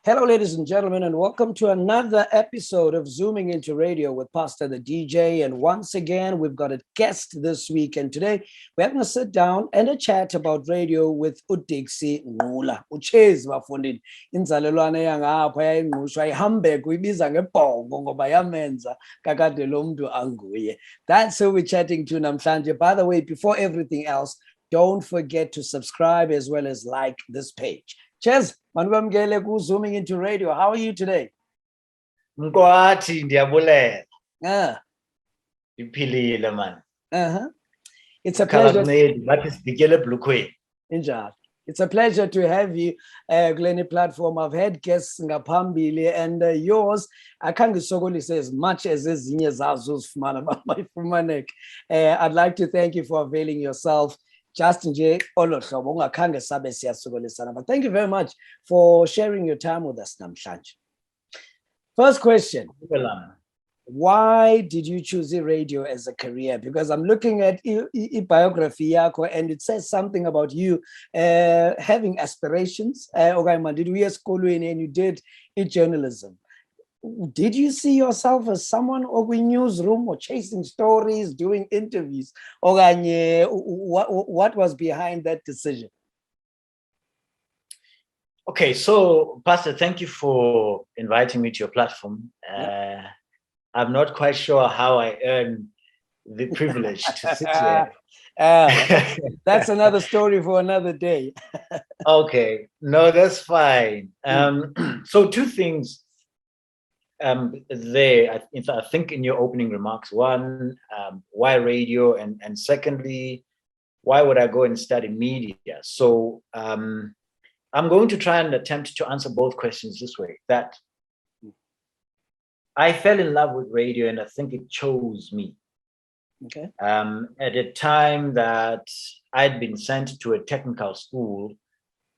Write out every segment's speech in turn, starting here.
Hello, ladies and gentlemen, and welcome to another episode of Zooming into Radio with Pastor the DJ. And once again, we've got a guest this week. And today, we're going to sit down and a chat about radio with Dicksy Ngqula. Uchezi bafundini inzalelwane yangapha yayingqushwa ihambe kuyibiza ngebhongo ngoba yamenza kakade lo mntu anguye. That's who we're chatting to namhlanje. By the way, before everything else, don't forget to subscribe as well as like this page. Cheers, manubamgele ku Zooming into Radio. How are you today? Mkwathi ndiyabulela. Iphilile man. It's a pleasure. It's a pleasure to have you kule platform. I've had guests ngaphambili and yours akhangisokolise as much as ezinye zazo zifumana bayifumaneke. I'd like to thank you for availing yourself. Just nje olo hlobo ungakhange sabe siyasokolisana. But thank you very much for sharing your time with us namhlanje. First question. Why did you choose radio as a career? Because I'm looking at biography yakho and it says something about you having aspirations. Did we esikolweni and you did journalism. Did you see yourself as someone in newsroom or chasing stories, doing interviews? What was behind that decision? Okay, so Pastor, thank you for inviting me to your platform. I'm not quite sure how I earned the privilege to sit here. That's another story for another day. Okay, no, that's fine. So two things. I think in your opening remarks, one, why radio, and secondly, why would I go and study media? So I'm going to try and attempt to answer both questions this way, that I fell in love with radio and I think it chose me. Okay. At a time that I'd been sent to a technical school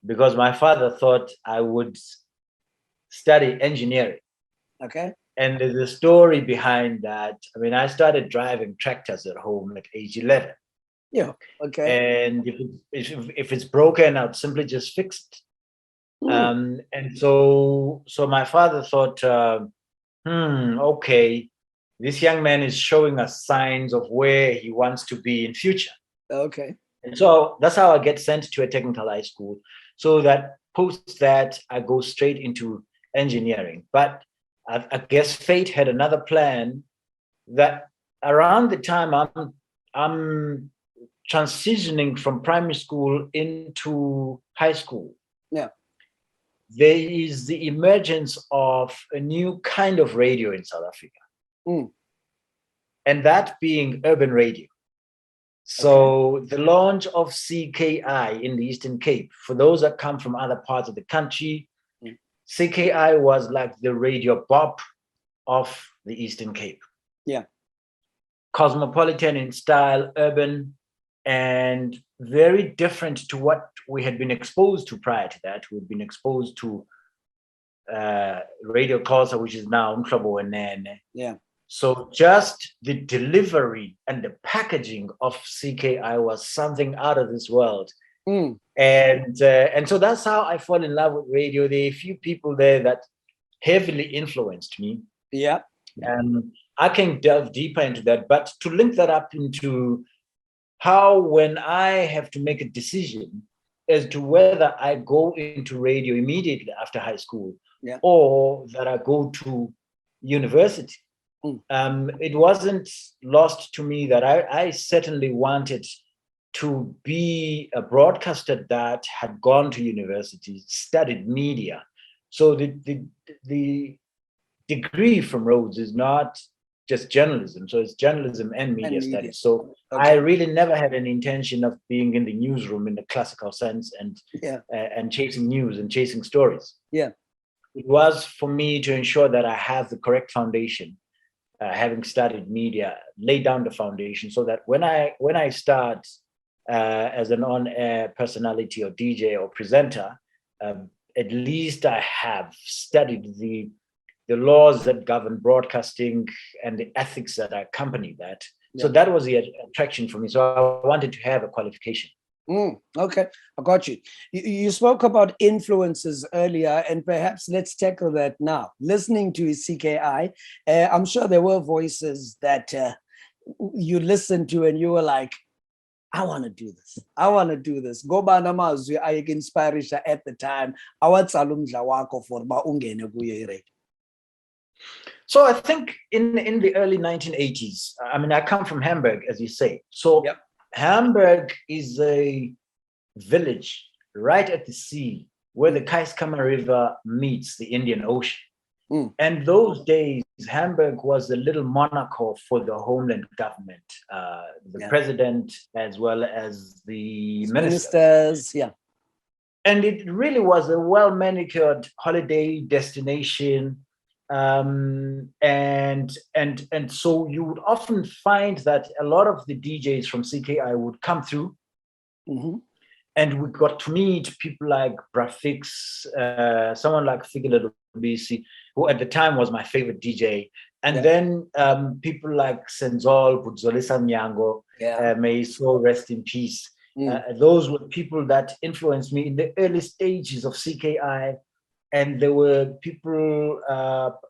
because my father thought I would study engineering. Okay. And there's a story behind that. I mean, I started driving tractors at home at age 11. Yeah. Okay. And if it's broken, I'd simply just fix it. And so my father thought, okay, this young man is showing us signs of where he wants to be in future. Okay. And so that's how I get sent to a technical high school. So that post that I go straight into engineering. But I guess fate had another plan that around the time I'm transitioning from primary school into high school. Yeah. There is the emergence of a new kind of radio in South Africa. And that being urban radio. So the launch of CKI in the Eastern Cape, for those that come from other parts of the country, CKI was like the radio bop of the Eastern Cape. Yeah. Cosmopolitan in style, urban, and very different to what we had been exposed to prior to that. We'd been exposed to Radio Xhosa, which is now Mhlobo Wenene. Yeah. So just the delivery and the packaging of CKI was something out of this world. And so that's how I fall in love with radio. There are a few people there that heavily influenced me. Yeah. And I can delve deeper into that, but to link that up into how when I have to make a decision as to whether I go into radio immediately after high school or that I go to university, it wasn't lost to me that I certainly wanted to be a broadcaster that had gone to university, studied media. So the degree from Rhodes is not just journalism. So it's journalism and media studies. So I really never had an intention of being in the newsroom in the classical sense and chasing news and chasing stories. Yeah. It was for me to ensure that I have the correct foundation, having studied media, lay down the foundation so that when I start as an on-air personality or DJ or presenter, at least I have studied the laws that govern broadcasting and the ethics that accompany that. So that was the attraction for me. So I wanted to have a qualification. Okay, I got you. You spoke about influences earlier, and perhaps let's tackle that now. Listening to CKI, I'm sure there were voices that you listened to and you were like, I want to do this. I want to do this. Go banamazwi I inspire at the time. Awatsala umdla wakho for ba ungene kuyo irate. So I think in the early 1980s, I mean, I come from Hamburg, as you say. So Yep. Hamburg is a village right at the sea where the Keiskamma River meets the Indian Ocean. And those days, Hamburg was a little Monaco for the homeland government, the president, as well as the ministers. Yeah. And it really was a well-manicured holiday destination. And so you would often find that a lot of the DJs from CKI would come through. And we got to meet people like Brafix, someone like Figile Lubisi, who at the time was my favorite DJ. And then people like Senzol, Budzolisa Nyango, may his soul rest in peace. Those were people that influenced me in the early stages of CKI. And there were people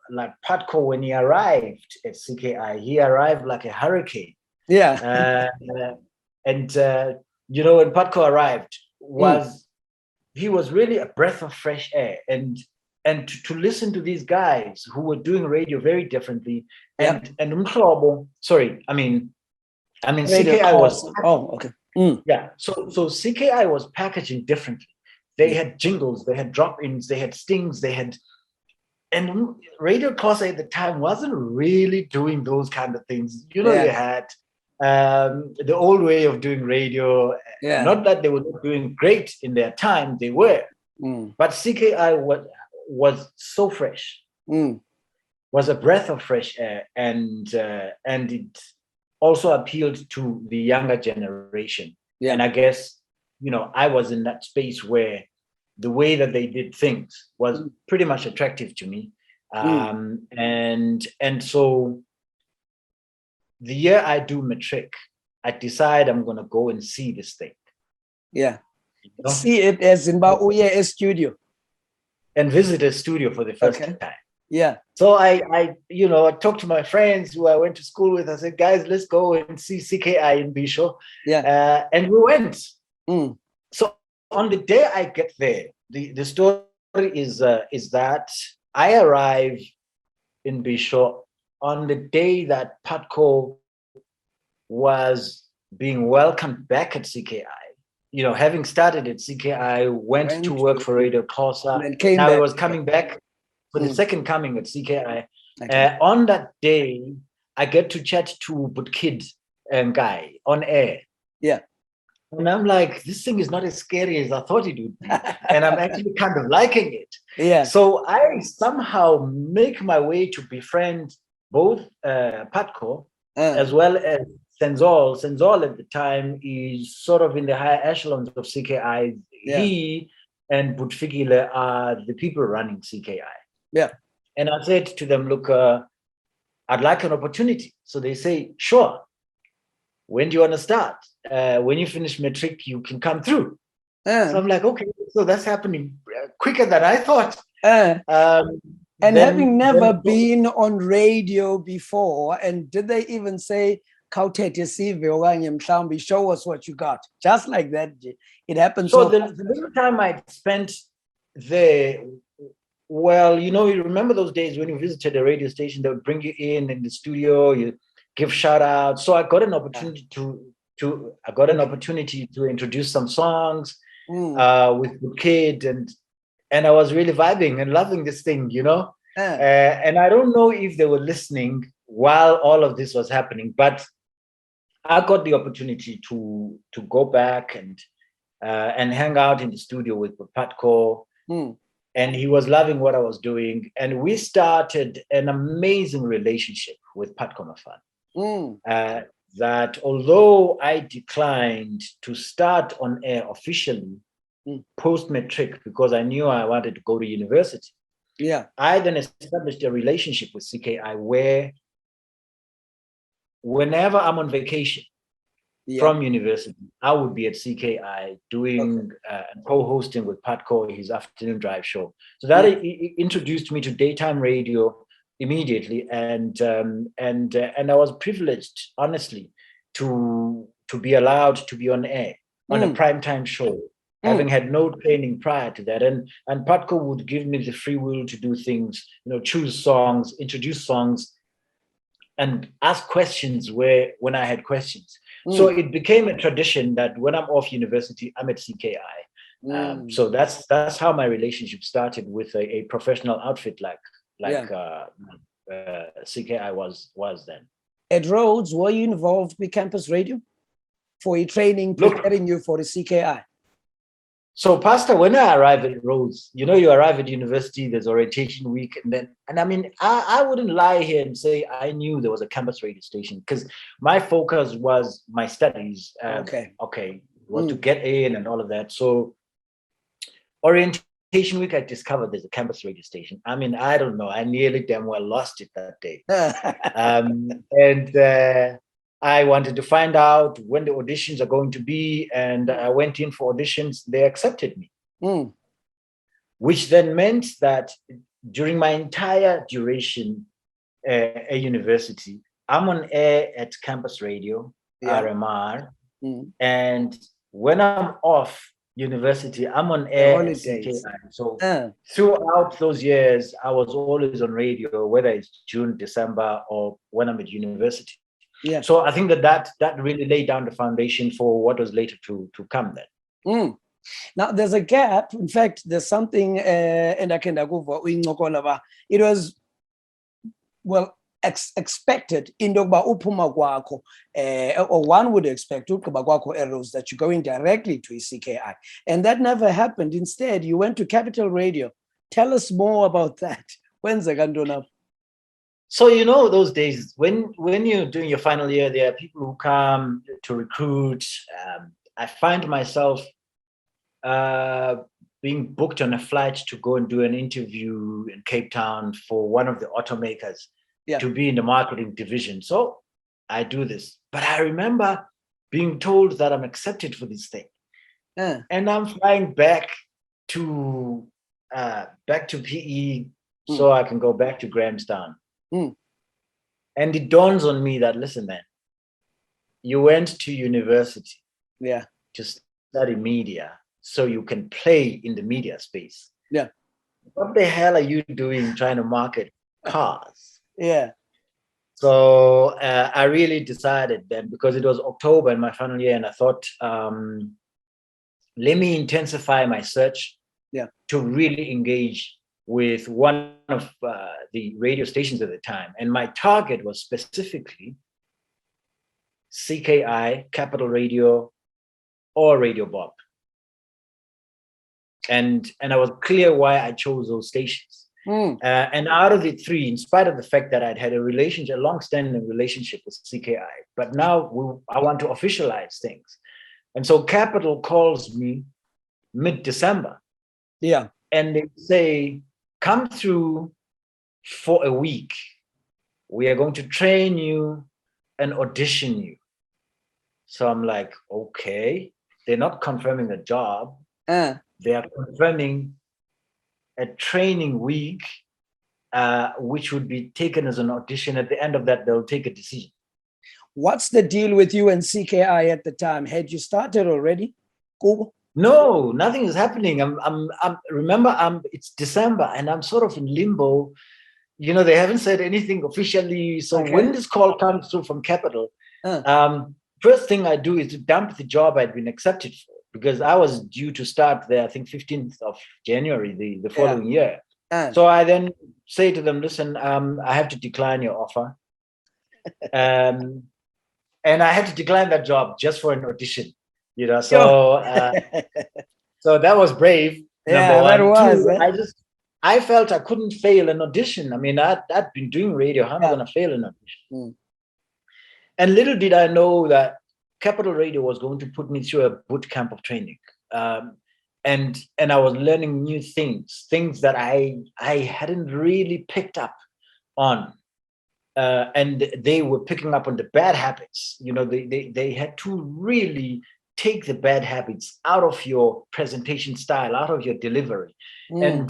like Patko, when he arrived at CKI, he arrived like a hurricane. You know, when Patko arrived, he was really a breath of fresh air. And to listen to these guys who were doing radio very differently. And sorry, I mean CKI was so CKI was packaging differently. They had jingles, they had drop-ins, they had stings, and Radio Xhosa at the time wasn't really doing those kind of things. You know, you had the old way of doing radio. Not that they were not doing great in their time, they were. But CKI was so fresh, was a breath of fresh air, and it also appealed to the younger generation. And I guess, you know, I was in that space where the way that they did things was pretty much attractive to me. And so the year I do matric, I decide I'm going to go and see this thing. You know? See it as in a studio. And visit a studio for the first time. So I talked to my friends who I went to school with. I said, guys, let's go and see CKI in Bisho. And we went. So on the day I get there, the story is that I arrive in Bisho on the day that Patko was being welcomed back at CKI. You know, having started at CKI, went to work for Radio Xhosa. Now he was coming back for the second coming at CKI. On that day, I get to chat to Butkid guy on air. And I'm like, this thing is not as scary as I thought it would be. And I'm actually kind of liking it. So I somehow make my way to befriend both Patko as well as Senzol. Senzol at the time is sort of in the higher echelons of CKI. He and Butfigile are the people running CKI. And I said to them, look, I'd like an opportunity. So they say, sure. When do you want to start? When you finish matric, you can come through. So I'm like, okay, so that's happening quicker than I thought. And having never been on radio before, and did they even say, show us what you got? Just like that, it happened. So the little time I spent there, well, you know, you remember those days when you visited a radio station, they would bring you in the studio, you give shout outs. So I got an opportunity to introduce some songs with the kid, and I was really vibing and loving this thing, you know. And I don't know if they were listening while all of this was happening, but I got the opportunity to go back and hang out in the studio with Patko. And he was loving what I was doing. And we started an amazing relationship with Patko Mafana. That although I declined to start on air officially post-matric because I knew I wanted to go to university, I then established a relationship with CKI where whenever I'm on vacation, from university, I would be at CKI doing co-hosting with Patco, his afternoon drive show. So that introduced me to daytime radio immediately, and I was privileged, honestly, to be allowed to be on air on a primetime show, having had no training prior to that. And Patco would give me the free will to do things, choose songs, introduce songs, and ask questions when I had questions. So it became a tradition that when I'm off university, I'm at CKI. So that's how my relationship started with a professional outfit like CKI was then. At Rhodes, were you involved with campus radio for your training, preparing you for the CKI? So, Pastor, when I arrive at Rhodes, you arrive at university, there's orientation week, and I mean, I wouldn't lie here and say I knew there was a campus radio station, because my focus was my studies. Was to get in and all of that. So, orientation week, I discovered there's a campus radio station. I mean, I don't know, I nearly damn well lost it that day. I wanted to find out when the auditions are going to be, and I went in for auditions. They accepted me, which then meant that during my entire duration at university, I'm on air at campus radio, RMR, and when I'm off university, I'm on air at CKI. So throughout those years, I was always on radio, whether it's June, December, or when I'm at university. Yeah. So I think that really laid down the foundation for what was later to come then. Now there's a gap. In fact, there's something and I can go for it was expected in Dogba Upuma Gwako, or one would expect that you're going directly to CKI. And that never happened. Instead, you went to Capital Radio. Tell us more about that. When's the Gandona? So, those days when you're doing your final year, there are people who come to recruit. I find myself being booked on a flight to go and do an interview in Cape Town for one of the automakers to be in the marketing division. So I do this. But I remember being told that I'm accepted for this thing. And I'm flying back to PE so I can go back to Grahamstown. And it dawns on me that, listen, man, you went to university to study media so you can play in the media space. What the hell are you doing trying to market cars? So I really decided then, because it was October in my final year, and I thought, let me intensify my search to really engage with one of the radio stations at the time. And my target was specifically CKI, Capital Radio, or Radio Bob. And I was clear why I chose those stations. And out of the three, in spite of the fact that I'd had a long-standing relationship with CKI, but now I want to officialize things. And so Capital calls me mid-December. And they say, come through for a week. We are going to train you and audition you. So I'm like, okay. They're not confirming a job. They are confirming a training week, which would be taken as an audition. At the end of that, they'll take a decision. What's the deal with you and CKI at the time? Had you started already? Cool. No, nothing is happening. Remember, it's December and I'm sort of in limbo. They haven't said anything officially. So when this call comes through from Capital, first thing I do is to dump the job I'd been accepted for, because I was due to start there, I think 15th of January, the following year. So I then say to them, listen, I have to decline your offer. And I had to decline that job just for an audition. So that was brave. That was. I felt I couldn't fail an audition. I mean, I'd been doing radio. How am I going to fail an audition? And little did I know that Capital Radio was going to put me through a boot camp of training. And I was learning new things that I hadn't really picked up on and they were picking up on the bad habits. You know, they had to really take the bad habits out of your presentation style, out of your delivery, and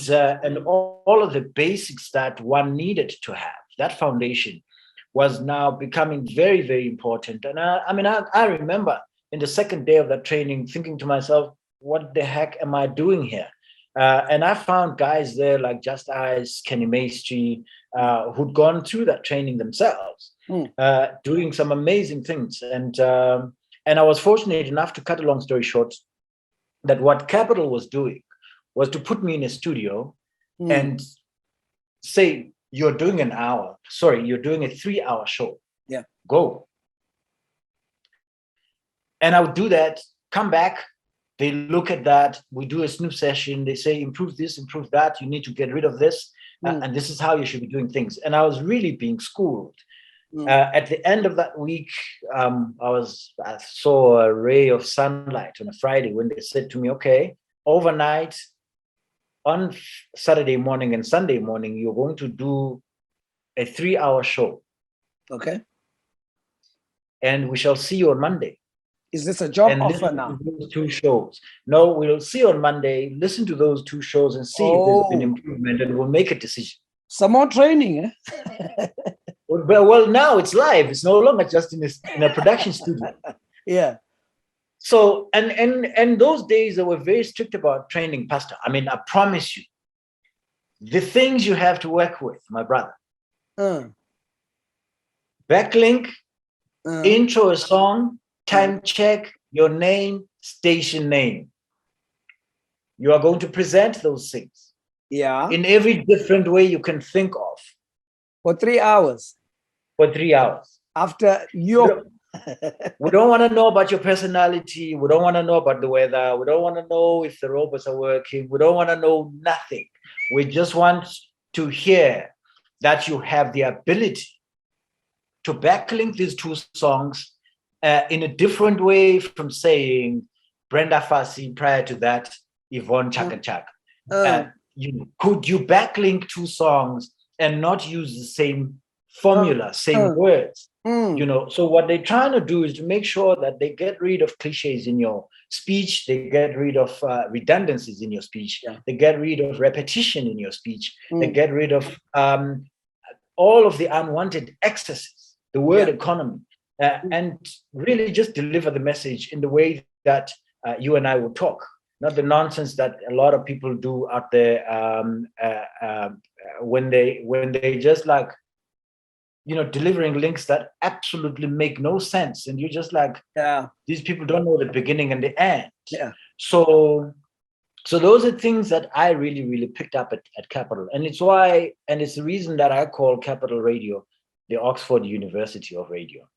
all of the basics that one needed to have. That foundation was now becoming very, very important. And I remember in the second day of that training thinking to myself, what the heck am I doing here? And I found guys there like Just Eyes, Kenny Maestri, who'd gone through that training themselves, doing some amazing things. And I was fortunate enough, to cut a long story short, that what Capital was doing was to put me in a studio and say, you're doing a 3-hour show. Yeah. Go. And I would do that, come back, they look at that, we do a snoop session, they say, improve this, improve that, you need to get rid of this, and this is how you should be doing things. And I was really being schooled. At the end of that week, I saw a ray of sunlight on a Friday when they said to me, okay, overnight, on Saturday morning and Sunday morning, you're going to do a 3-hour show. Okay. And we shall see you on Monday. Is this a job offer now? Those 2 shows. No, we'll see you on Monday, listen to those 2 shows and see if there's been improvement, and we'll make a decision. Some more training, eh? Well, now it's live. It's no longer just in a production studio. Yeah. So, and those days they were very strict about training, Pastor. I mean, I promise you, the things you have to work with, my brother. Backlink, intro a song, time check, your name, station name. You are going to present those things. Yeah. In every different way you can think of. For 3 hours. For 3 hours. After your... We don't want to know about your personality. We don't want to know about the weather. We don't want to know if the robots are working. We don't want to know nothing. We just want to hear that you have the ability to backlink these 2 songs in a different way from saying Brenda Fassie, prior to that, Yvonne Chaka Chaka. Could you backlink 2 songs and not use the same formula, same words? You know, so what they're trying to do is to make sure that they get rid of cliches in your speech, they get rid of redundancies in your speech, they get rid of repetition in your speech, they get rid of all of the unwanted excesses, the word economy, and really just deliver the message in the way that you and I will talk, not the nonsense that a lot of people do out there when they just like, you know, delivering links that absolutely make no sense. And you're just like, these people don't know the beginning and the end. Yeah. So those are things that I really, really picked up at Capital. And it's the reason that I call Capital Radio the Oxford University of Radio.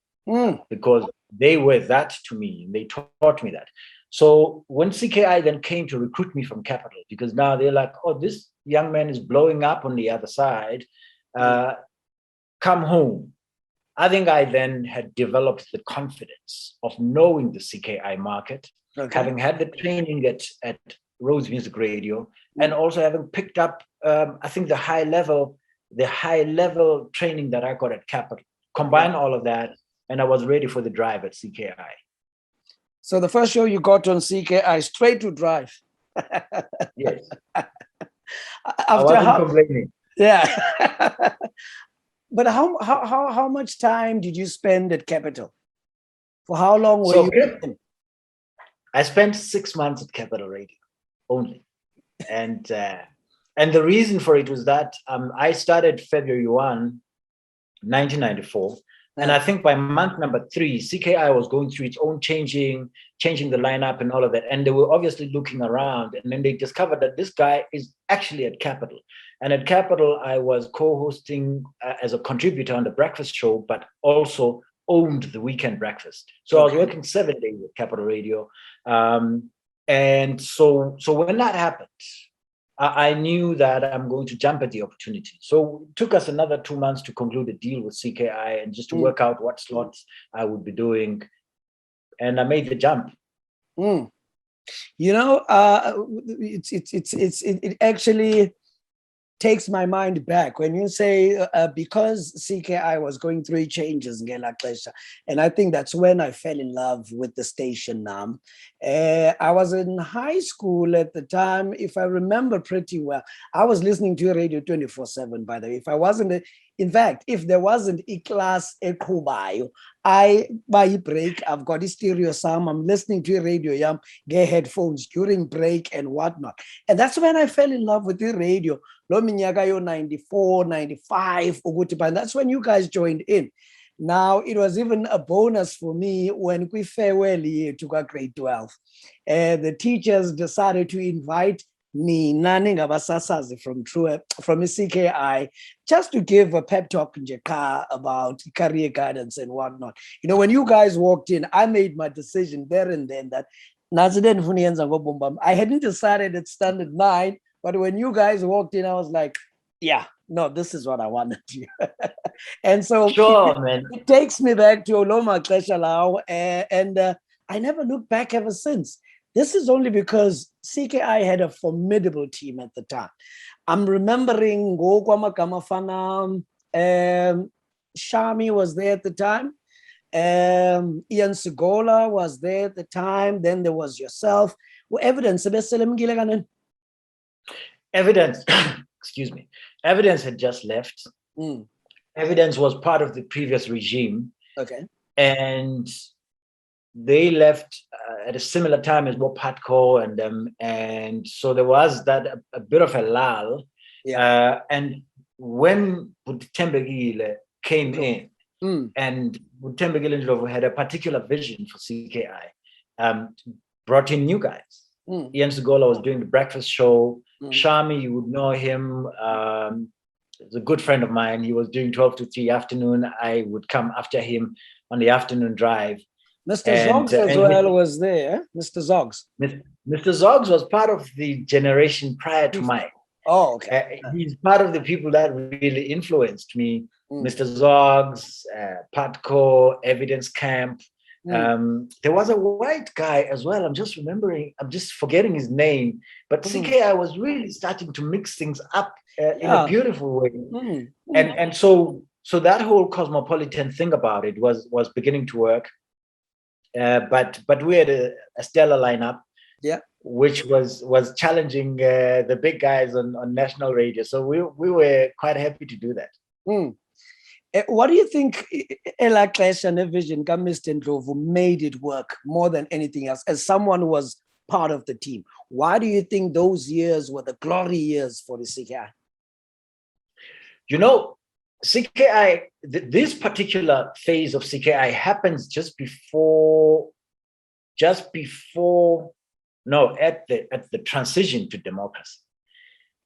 Because they were that to me, and they taught me that. So when CKI then came to recruit me from Capital, because now they're like, oh, this young man is blowing up on the other side, come home. I think I then had developed the confidence of knowing the CKI market, having had the training at Rhodes Music Radio, and also having picked up, I think the high level training that I got at Capital. Combine all of that, and I was ready for the drive at CKI. So the first show you got on CKI, straight to drive. Yes. I wasn't complaining. Yeah. But how much time did you spend at Capital? For how long were you? I spent 6 months at Capital Radio only, and the reason for it was that I started February 1, 1994, and I think by month number 3, CKI was going through its own changing the lineup and all of that, and they were obviously looking around, and then they discovered that this guy is actually at Capital. And at Capital, I was co-hosting as a contributor on the breakfast show, but also owned the weekend breakfast. So I was working 7 days at Capital Radio. And so when that happened, I knew that I'm going to jump at the opportunity. So it took us another 2 months to conclude a deal with CKI and just to work out what slots I would be doing. And I made the jump. You know, it actually takes my mind back when you say because CKI was going through changes, and I think that's when I fell in love with the station now. I was in high school at the time, if I remember pretty well. I was listening to radio 24/7, by the way. In fact, if there wasn't a class eqhubayo, by break, I've got a stereo sound, I'm listening to a radio, get headphones during break and whatnot. And that's when I fell in love with the radio. Lo minyaka yo 94, 95, and that's when you guys joined in. Now, it was even a bonus for me when we farewell to grade 12. The teachers decided to invite me, Nani Ngabasasazi from CKI, just to give a pep talk in Jakarta about career guidance and whatnot. You know, when you guys walked in, I made my decision there and then that I hadn't decided at standard 9, but when you guys walked in, I was like, yeah, no, this is what I wanted to. And so Sure, man. It takes me back to Oloma Kleshalau, and I never looked back ever since. This is only because CKI had a formidable team at the time. I'm remembering Gokwama Kamafana, Shami was there at the time. Ian Segola was there at the time. Then there was yourself. Evidence, excuse me. Evidence had just left. Evidence was part of the previous regime. Okay. And they left at a similar time as Bob Patco and so there was that a bit of a lull. Yeah. And when Tembegile came in, and Tembegile Ndlovu had a particular vision for CKI, brought in new guys. Ian Segola was doing the breakfast show. Shami, you would know him. He's a good friend of mine. He was doing 12 to 3 afternoon. I would come after him on the afternoon drive. Mr. Zoggs as well was there. Mr. Zoggs. Mr. Zoggs was part of the generation prior to mine. Oh, okay. He's part of the people that really influenced me. Mr. Zoggs, Patco, Evidence Camp. There was a white guy as well. I'm just forgetting his name. But CKI was really starting to mix things up in a beautiful way. And so that whole cosmopolitan thing about it was beginning to work. But we had a stellar lineup, which was challenging the big guys on national radio. So we were quite happy to do that. What do you think Ella Clash and Vision Mr. Ndlovu made it work more than anything else? As someone who was part of the team, why do you think those years were the glory years for the CKI? You know, CKI, this particular phase of CKI happens at the transition to democracy.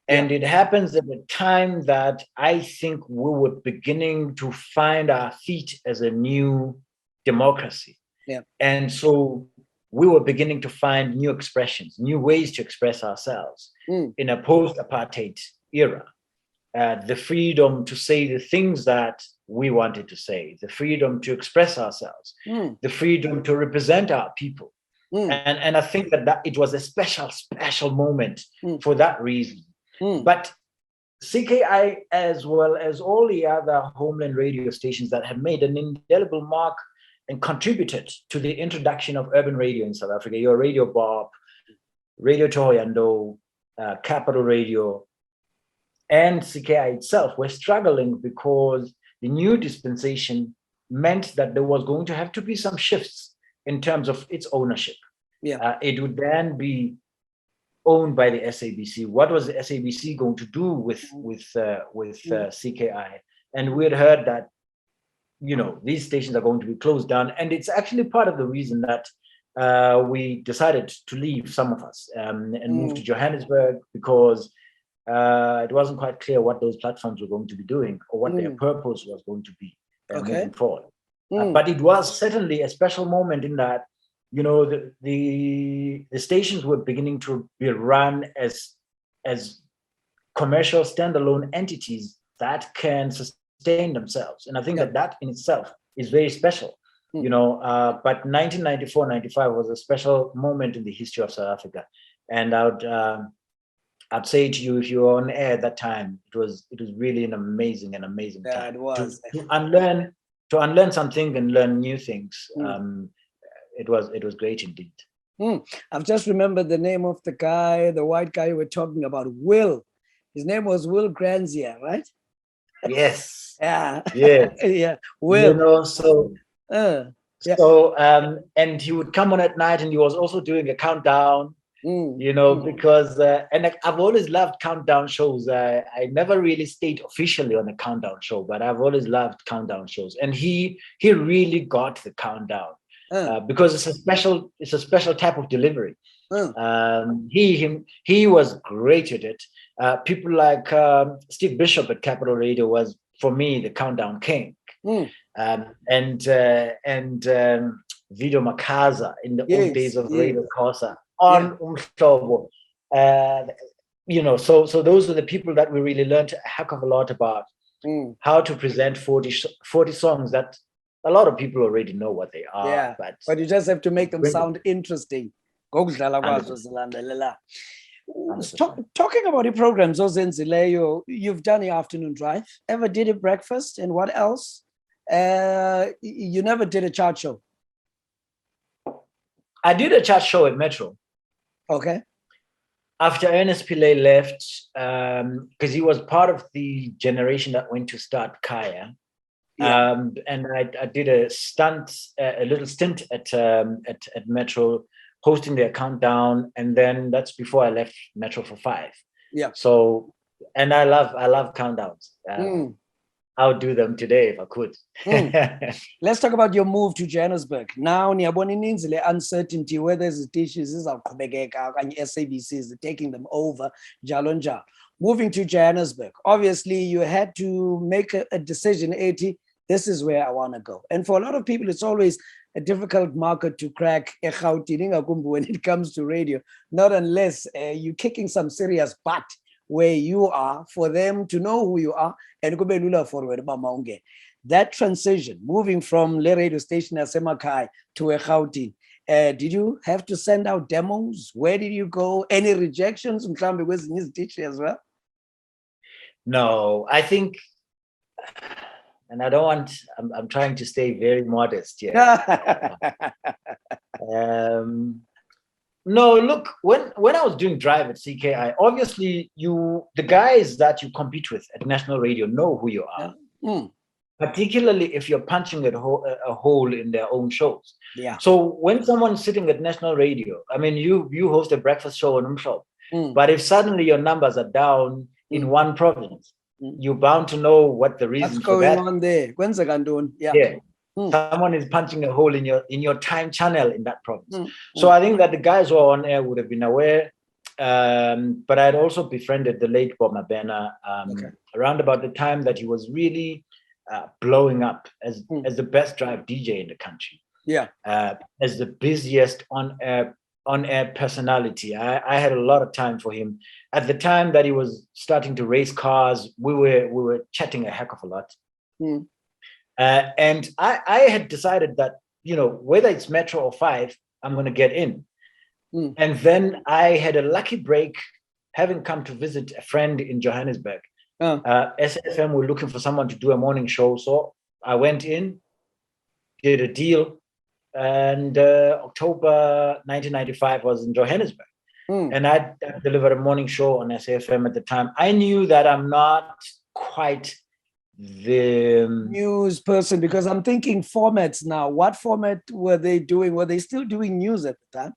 And it happens at the time that I think we were beginning to find our feet as a new democracy. And so we were beginning to find new expressions, new ways to express ourselves in a post-apartheid era. The freedom to say the things that we wanted to say, the freedom to express ourselves, the freedom to represent our people. And I think that it was a special moment for that reason. But CKI, as well as all the other homeland radio stations that have made an indelible mark and contributed to the introduction of urban radio in South Africa, your Radio Bob, Radio Tohoyando, Capital Radio, and CKI itself were struggling because the new dispensation meant that there was going to have to be some shifts in terms of its ownership. It would then be owned by the SABC. What was the SABC going to do with CKI? And we had heard that, you know, these stations are going to be closed down. And it's actually part of the reason that we decided to leave, some of us, and move to Johannesburg, because it wasn't quite clear what those platforms were going to be doing or what their purpose was going to be moving forward. But it was certainly a special moment in that, you know, the stations were beginning to be run as commercial standalone entities that can sustain themselves. And I think that in itself is very special, you know, but 1994-95 was a special moment in the history of South Africa. And I'd say to you, if you were on air at that time, it was really an amazing Yeah, time it was. to unlearn something and learn new things. It was great indeed. I've just remembered the name of the guy, the white guy we're talking about, Will. His name was Will Granzier, right? Yes. Yeah. Yeah. Yeah. Will. So yeah. And he would come on at night, and he was also doing a countdown. Because and I've always loved countdown shows. I never really stayed officially on a countdown show, but I've always loved countdown shows. And he really got the countdown because it's a special type of delivery. He was great at it. People like Steve Bishop at Capital Radio was, for me, the countdown king. And Vito Makaza in the old days of Radio Kosa on Umhlobo. So those are the people that we really learned a heck of a lot about how to present 40 songs that a lot of people already know what they are. But you just have to make them sound interesting. Talking about your programs, you've done your afternoon drive. Ever did a breakfast? And what else? You never did a chart show. I did a chart show at Metro. Okay. After Ernest Pillay left, because he was part of the generation that went to start Kaya. And I did a little stint at Metro, hosting their countdown, and then that's before I left Metro for 5. Yeah. So, and I love countdowns. I would do them today if I could. Let's talk about your move to Johannesburg. Now, the uncertainty whether the dishes is SABC is taking them over. Jalonja. Moving to Johannesburg, obviously you had to make a decision. 80. This is where I want to go. And for a lot of people, it's always a difficult market to crack when it comes to radio. Not unless you're kicking some serious butt where you are, for them to know who you are, and forward. That transition, moving from the radio station at Semakai to a Gauteng, did you have to send out demos? Where did you go? Any rejections? As well? No, I think, and I don't want, I'm trying to stay very modest here. No, look, when I was doing Drive at CKI, obviously the guys that you compete with at national radio know who you are. Particularly if you're punching a hole in their own shows. Yeah. So when someone's sitting at national radio, I mean, you host a breakfast show on Umshop, but if suddenly your numbers are down in one province, you're bound to know what the reason for that. What's going on there? When's the Gandun? Yeah. Someone is punching a hole in your time channel in that province. So I think that the guys who are on air would have been aware. But I'd also befriended the late Bob Mabena around about the time that he was really blowing up as the best drive DJ in the country. Yeah. As the busiest on-air personality. I had a lot of time for him. At the time that he was starting to race cars, we were chatting a heck of a lot. And I had decided that, whether it's Metro or 5, I'm going to get in. And then I had a lucky break, having come to visit a friend in Johannesburg. SAFM were looking for someone to do a morning show. So I went in, did a deal, and October 1995 was in Johannesburg. And I delivered a morning show on SAFM at the time. I knew that I'm not quite the news person, because I'm thinking formats now. What format were they doing? Were they still doing news at the time?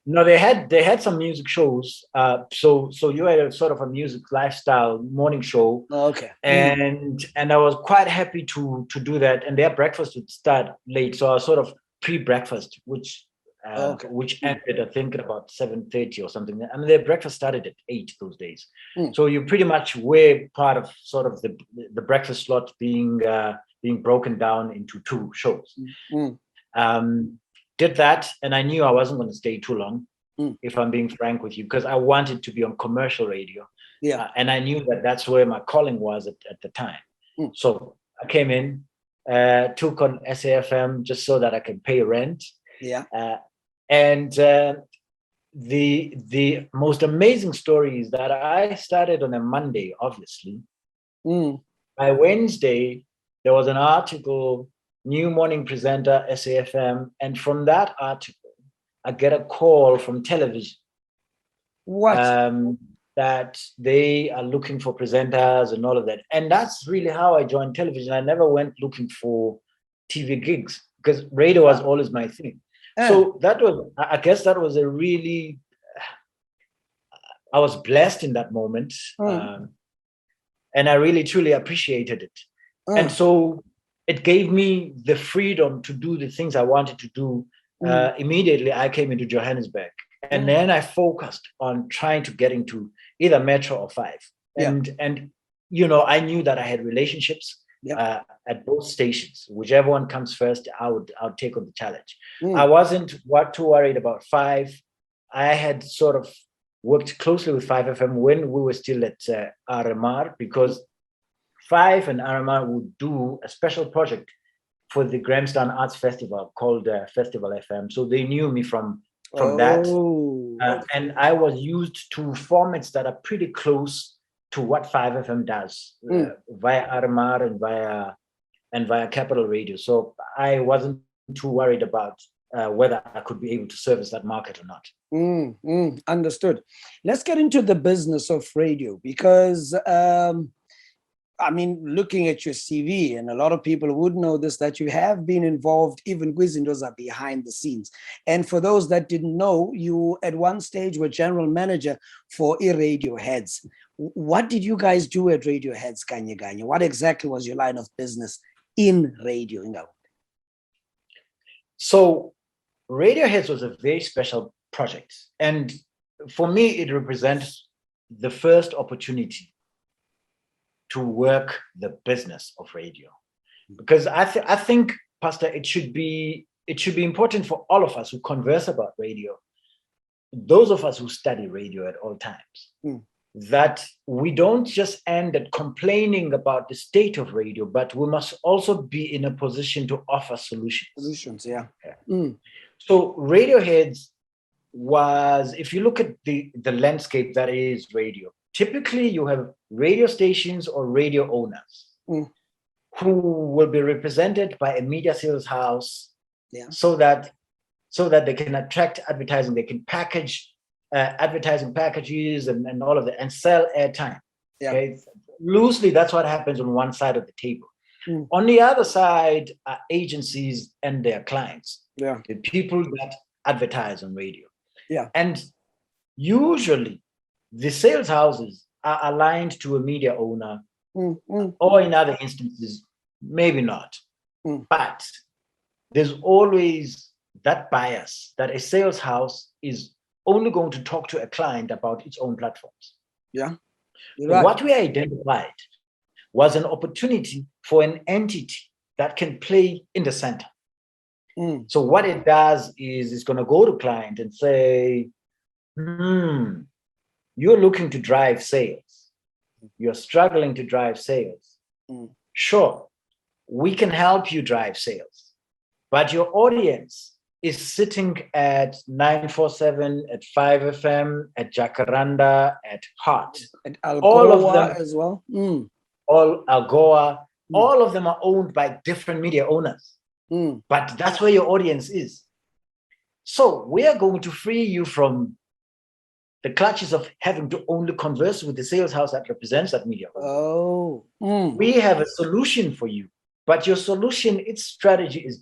No, they had some music shows. So you had a sort of a music lifestyle morning show. Okay. And I was quite happy to do that. And their breakfast would start late, so I was sort of pre-breakfast, which ended, I think, at about 7:30 or something. I mean, their breakfast started at 8 those days. So you pretty much were part of sort of the breakfast slot being broken down into 2 shows. Did that, and I knew I wasn't going to stay too long, if I'm being frank with you, because I wanted to be on commercial radio. Yeah. And I knew that that's where my calling was at the time. So I came in, took on SAFM just so that I can pay rent. Yeah. And the most amazing story is that I started on a Monday, obviously. By Wednesday, there was an article, New Morning Presenter, SAFM, and from that article, I get a call from television. What? That they are looking for presenters and all of that. And that's really how I joined television. I never went looking for TV gigs because radio was always my thing. So that was, I guess that was a really, I was blessed in that moment. And I really, truly appreciated it. And so it gave me the freedom to do the things I wanted to do. Immediately, I came into Johannesburg. And then I focused on trying to get into either Metro or 5. And you know, I knew that I had relationships at both stations. Whichever one comes first, I would take on the challenge. I wasn't too worried about 5. I had sort of worked closely with 5FM when we were still at RMR, because 5 and RMR would do a special project for the Grahamstown Arts Festival called Festival FM. So they knew me from that. And I was used to formats that are pretty close to what 5FM does via RMR and via Capital Radio. So I wasn't too worried about whether I could be able to service that market or not. Understood. Let's get into the business of radio, because I mean, looking at your CV, and a lot of people would know this, that you have been involved, even Kwizintos are behind the scenes. And for those that didn't know, you at one stage were general manager for Radioheads. What did you guys do at Radioheads, Kanye Kanye? What exactly was your line of business in radio? So Radioheads was a very special project. And for me, it represents the first opportunity to work the business of radio, because I think, Pastor, it should be important for all of us who converse about radio, those of us who study radio at all times, that we don't just end at complaining about the state of radio, but we must also be in a position to offer solutions. So Radioheads was, if you look at the landscape that is radio, typically you have radio stations or radio owners who will be represented by a media sales house, so that they can attract advertising, they can package advertising packages and all of that, and sell airtime. Okay? Loosely, that's what happens on one side of the table. On the other side are agencies and their clients, the people that advertise on radio. And usually the sales houses are aligned to a media owner, or in other instances, maybe not. But there's always that bias that a sales house is only going to talk to a client about its own platforms. What we identified was an opportunity for an entity that can play in the center. So what it does is it's going to go to client and say, you're looking to drive sales. You're struggling to drive sales. Sure, we can help you drive sales, but your audience is sitting at 947, at 5FM, at Jacaranda, at Heart. At Algoa all of them as well. All Algoa, all of them are owned by different media owners. But that's where your audience is. So we are going to free you from the clutches of having to only converse with the sales house that represents that media. We have a solution for you, but your solution, its strategy is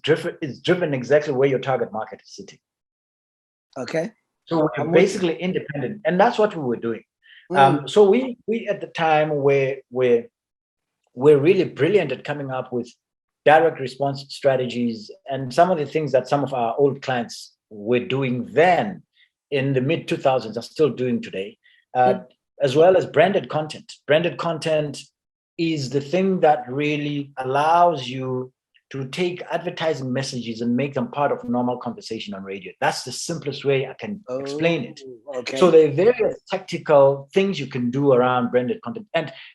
driven exactly where your target market is sitting. Okay. So we're basically independent, and that's what we were doing. So we at the time we're really brilliant at coming up with direct response strategies, and some of the things that some of our old clients were doing then in the mid 2000s are still doing today, as well as branded content. Branded content is the thing that really allows you to take advertising messages and make them part of normal conversation on radio. That's the simplest way I can explain it. Okay. So there are various tactical things you can do around branded content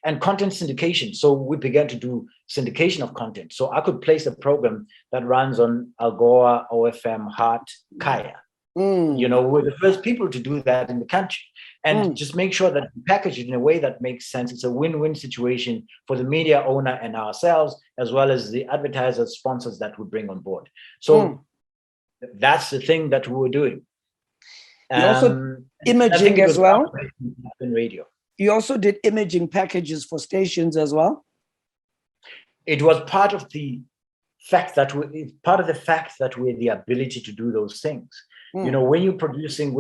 and content syndication. So we began to do syndication of content. So I could place a program that runs on Algoa, OFM, Heart, Kaya. You know, we're the first people to do that in the country, and just make sure that we package it in a way that makes sense. It's a win-win situation for the media owner and ourselves, as well as the advertisers, sponsors that we bring on board. So that's the thing that we were doing. You also imaging as well in radio. You also did imaging packages for stations as well. It was part of the fact that we had the ability to do those things. You know, when you're producing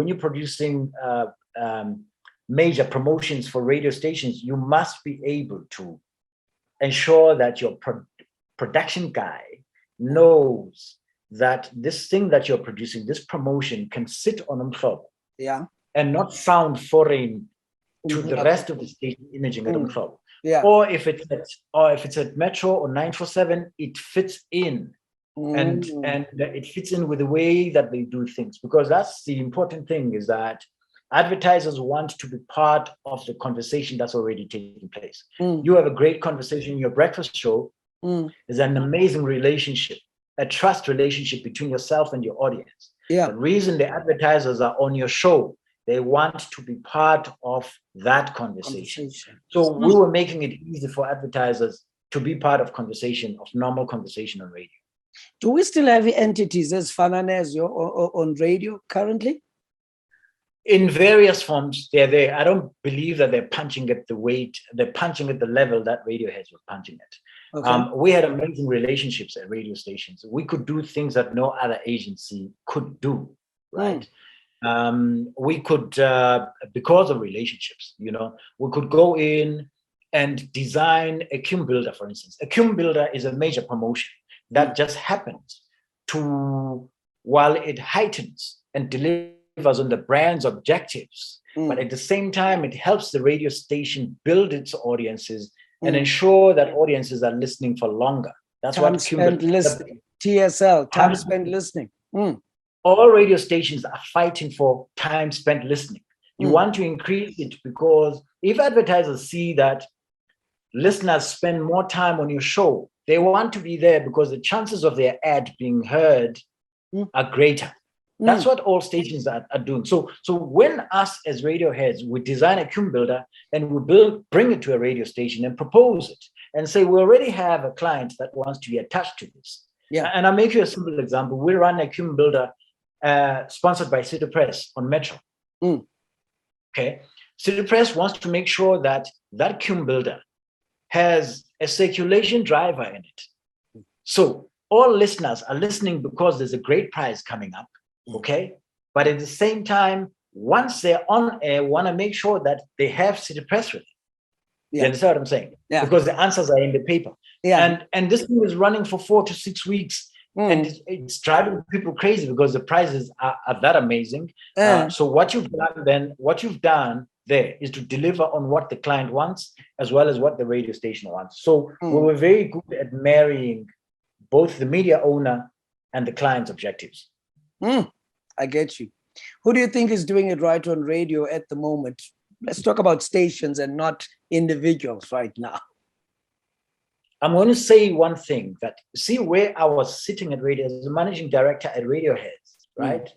major promotions for radio stations, you must be able to ensure that your production guy knows that this thing that you're producing, this promotion, can sit on umhlobo, and not sound foreign to the rest of the station imaging at umhlobo. Or if it's at Metro or 947, it fits in. And it fits in with the way that they do things, because that's the important thing, is that advertisers want to be part of the conversation that's already taking place. You have a great conversation in your breakfast show. There's an amazing relationship, a trust relationship between yourself and your audience. The reason the advertisers are on your show, they want to be part of that conversation. So we were making it easy for advertisers to be part of conversation, of normal conversation on radio. Do we still have entities as Fananezio on radio currently? In various forms, they're there. I don't believe that they're punching at the weight, they're punching at the level that Radioheads were punching at. Okay. We had amazing relationships at radio stations. We could do things that no other agency could do, right? We could, because of relationships, you know, we could go in and design a Cum Builder, for instance. A Cum Builder is a major promotion that just happens to, while it heightens and delivers on the brand's objectives, but at the same time, it helps the radio station build its audiences and ensure that audiences are listening for longer. That's time what spent listening. TSL, time spent listening. All radio stations are fighting for time spent listening. You want to increase it, because if advertisers see that listeners spend more time on your show, they want to be there because the chances of their ad being heard are greater. That's what all stations are doing. So when us as Radioheads, we design a Cum Builder and we bring it to a radio station and propose it and say, we already have a client that wants to be attached to this. And I'll make you a simple example. We run a Cum Builder sponsored by City Press on Metro. Okay. City Press wants to make sure that that Cum Builder has a circulation driver in it. So all listeners are listening because there's a great prize coming up. Okay. But at the same time, once they're on air, want to make sure that they have City Press with it. You understand what I'm saying? Because the answers are in the paper. And this thing is running for 4 to 6 weeks. And it's driving people crazy because the prizes are that amazing. So what you've done there is to deliver on what the client wants as well as what the radio station wants. So we were very good at marrying both the media owner and the client's objectives. I get you. Who do you think is doing it right on radio at the moment? Let's talk about stations and not individuals right now. I'm going to say one thing, that see where I was sitting at radio as a managing director at Radioheads, right?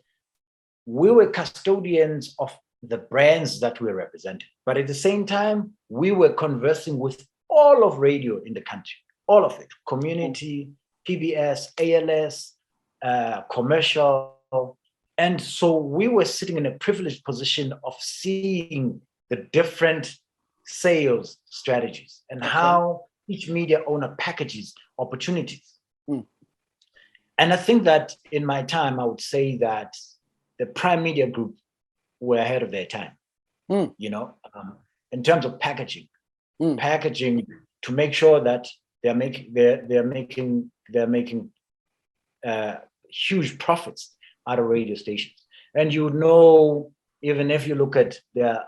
We were custodians of the brands that we represented. But at the same time, we were conversing with all of radio in the country, all of it, community, PBS, ALS, commercial. And so we were sitting in a privileged position of seeing the different sales strategies and how each media owner packages opportunities. And I think that in my time, I would say that the Prime Media Group were ahead of their time, you know, in terms of packaging to make sure that they're making huge profits out of radio stations. And you know, even if you look at their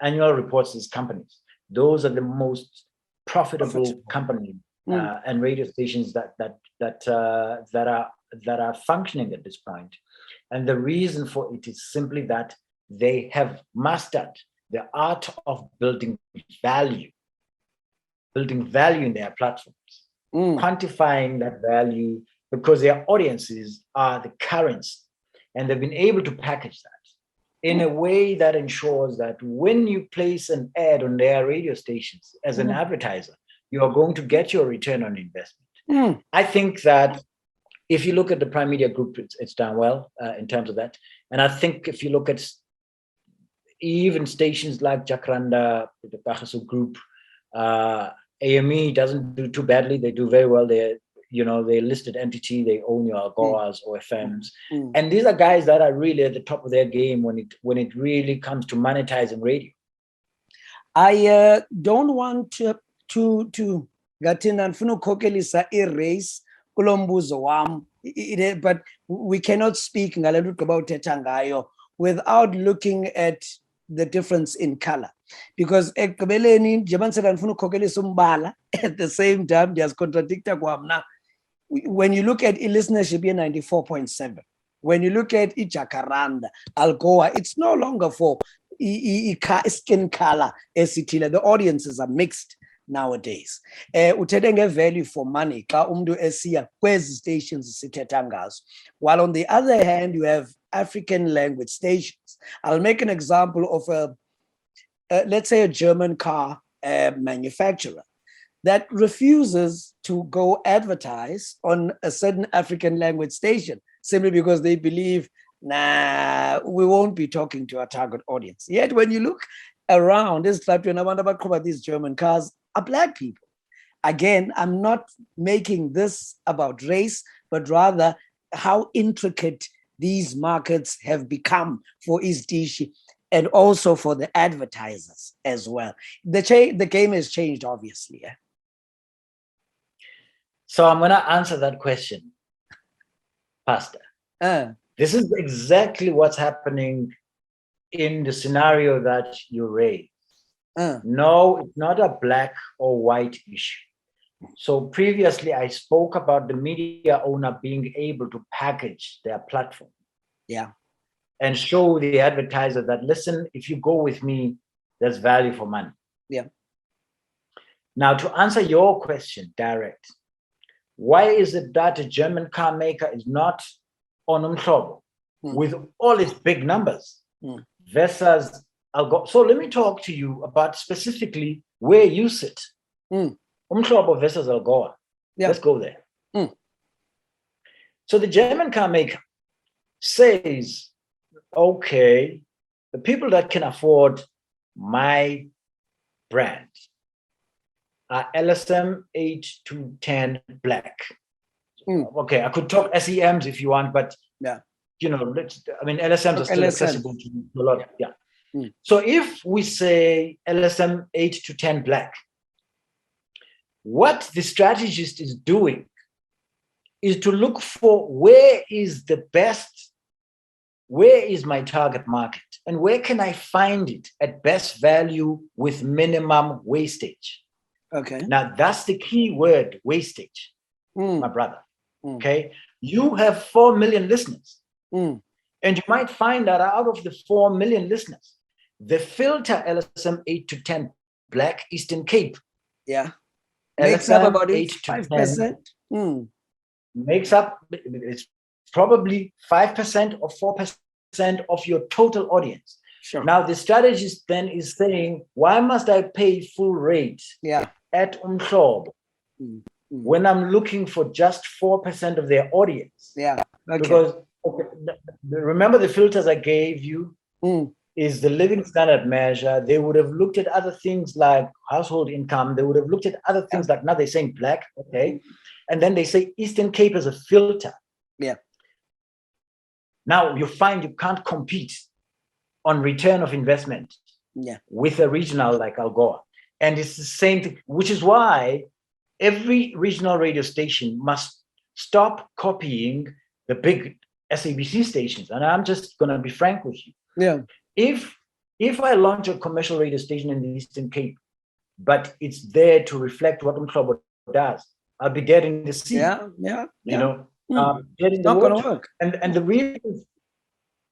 annual reports as companies, those are the most profitable companies and radio stations that are functioning at this point. And the reason for it is simply that they have mastered the art of building value in their platforms, quantifying that value, because their audiences are the currency. and they've been able to package that in a way that ensures that when you place an ad on their radio stations as an advertiser, you are going to get your return on investment. I think that if you look at the Prime Media Group, it's done well in terms of that. And I think if you look at even stations like Jacaranda, the Bajaso Group, AME doesn't do too badly. They do very well. They're listed entity. They own your Algoas or FMs. And these are guys that are really at the top of their game when it really comes to monetizing radio. I don't want to ngathina ndifuna ukukhokelisa i-race kulo mbuzo wam, but we cannot speak ngale nto ugqiba uthetha ngayo without looking at the difference in color, because ekugqibeleni njengoba ndisela ndifuna ukukhokelisa umbala at the same time ndiyazicontradicta kwamna. When you look at listenership ye 94.7, when you look at Jacaranda, Algoa, it's no longer for skin color esithile. The audiences are mixed nowadays. Uthethe value for money xa umuntu esiya kwezi stations sithetha ngazo, while on the other hand you have African language stations. I'll make an example of let's say a German car manufacturer that refuses to go advertise on a certain African language station simply because they believe, nah, we won't be talking to our target audience. Yet when you look around, these German cars are Black people. Again, I'm not making this about race, but rather how intricate these markets have become for Isdishi and also for the advertisers as well. The game has changed, obviously. Yeah? So I'm going to answer that question, Pastor. This is exactly what's happening in the scenario that you raised. No, it's not a black or white issue. So previously I spoke about the media owner being able to package their platform. Yeah. And show the advertiser that, listen, if you go with me, there's value for money. Yeah. Now, to answer your question direct, why is it that a German car maker is not on Umhlobo with all its big numbers versus Algoa? So let me talk to you about specifically where you sit. Umhlobo versus Algoa. Yeah. Let's go there. So the German car maker says, okay, the people that can afford my brand are LSM 8 to 10 Black. Okay, I could talk SEMs if you want, but LSMs are still accessible to a lot. Yeah. So if we say LSM 8 to 10 Black, what the strategist is doing is to look for where is my target market and where can I find it at best value with minimum wastage. Okay. Now that's the key word, wastage, my brother. Okay. You have 4 million listeners and you might find that out of the 4 million listeners, the filter LSM 8 to 10 Black Eastern Cape. Yeah. Makes up about 8 to 5%. Makes up, it's probably 5% or 4% of your total audience. Sure. Now the strategist then is saying, why must I pay full rate at Umhlobo when I'm looking for just 4% of their audience? Yeah. Okay. Because remember the filters I gave you is the living standard measure. They would have looked at other things like household income. They would have looked at other things like, now they're saying Black, okay. And then they say Eastern Cape as a filter. Yeah. Now you find you can't compete on return of investment with a regional like Algoa. And it's the same thing, which is why every regional radio station must stop copying the big SABC stations. And I'm just going to be frank with you. Yeah. If I launch a commercial radio station in the Eastern Cape, but it's there to reflect what Umhlobo does, I'll be dead in the sea. Yeah. Dead in the not water. going to work. And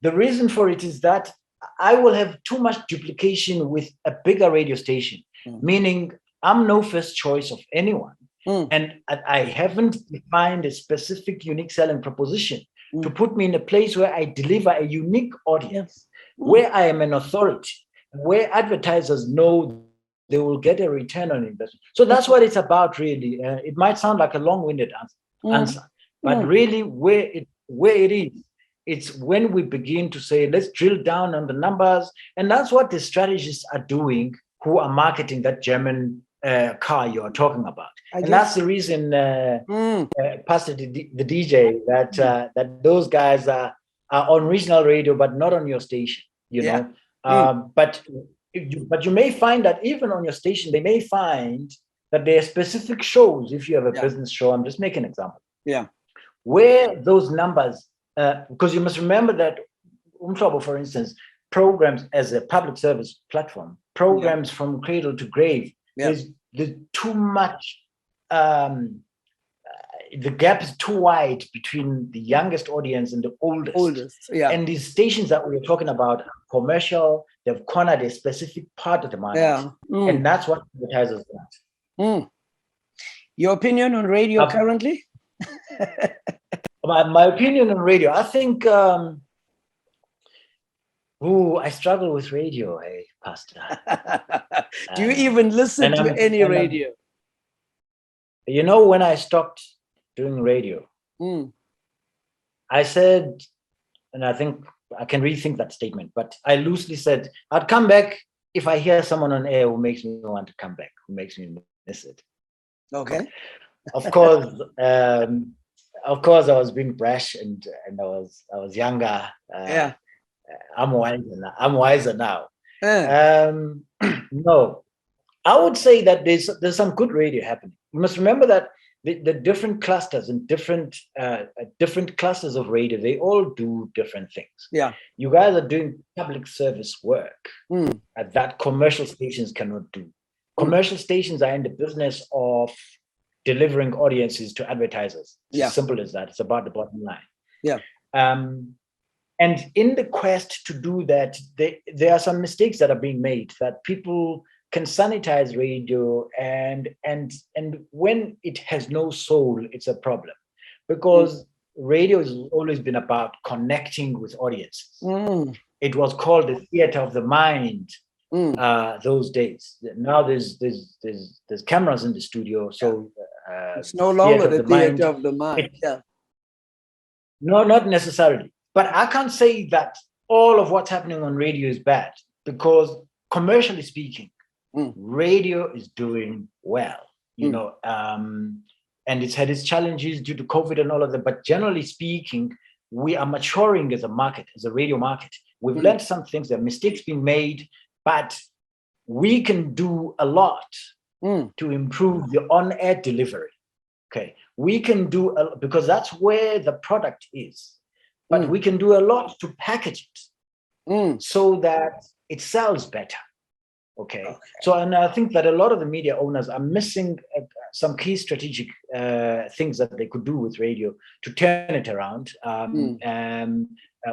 the reason for it is that I will have too much duplication with a bigger radio station, meaning I'm no first choice of anyone. And I haven't defined a specific unique selling proposition to put me in a place where I deliver a unique audience, Yes. where I am an authority, where advertisers know they will get a return on investment. So that's what it's about, really. It might sound like a long-winded answer, but really where it is, it's when we begin to say, let's drill down on the numbers. And that's what the strategists are doing who are marketing that German car you're talking about. And that's the reason, Pastor the DJ, that those guys are on regional radio, but not on your station, you know. But you may find that even on your station, they may find that there are specific shows. If you have a business show, I'm just making an example. Yeah. Where those numbers, because you must remember that Umhlobo, for instance, programs as a public service platform, programs from cradle to grave, there's too much, the gap is too wide between the youngest audience and the oldest. And these stations that we were talking about are commercial, they've cornered a specific part of the market. And that's what advertisers want. Your opinion on radio currently? My opinion on radio, I think, I struggle with radio, Pastor. Do you even listen to any radio? You know, when I stopped doing radio, I said, and I think I can rethink that statement, but I loosely said, I'd come back if I hear someone on air who makes me want to come back, who makes me miss it. Okay. Of course, I was being brash and I was younger. I'm wiser now. No, I would say that there's some good radio happening. You must remember that the different clusters and different clusters of radio, they all do different things. Yeah. You guys are doing public service work that commercial stations cannot do. Commercial stations are in the business of delivering audiences to advertisers. It's as simple as that. It's about the bottom line. Yeah. And in the quest to do that, there are some mistakes that are being made, that people can sanitize radio, and when it has no soul, it's a problem, because radio has always been about connecting with audiences. It was called the theater of the mind those days. Now there's cameras in the studio, so it's no longer the theater of the mind. No, not necessarily. But I can't say that all of what's happening on radio is bad, because commercially speaking, radio is doing well, you know, and it's had its challenges due to COVID and all of that. But generally speaking, we are maturing as a market, as a radio market. We've learned some things, there are mistakes being made, but we can do a lot to improve the on-air delivery. Okay, we can do because that's where the product is. But we can do a lot to package it so that it sells better. Okay. So, and I think that a lot of the media owners are missing some key strategic things that they could do with radio to turn it around.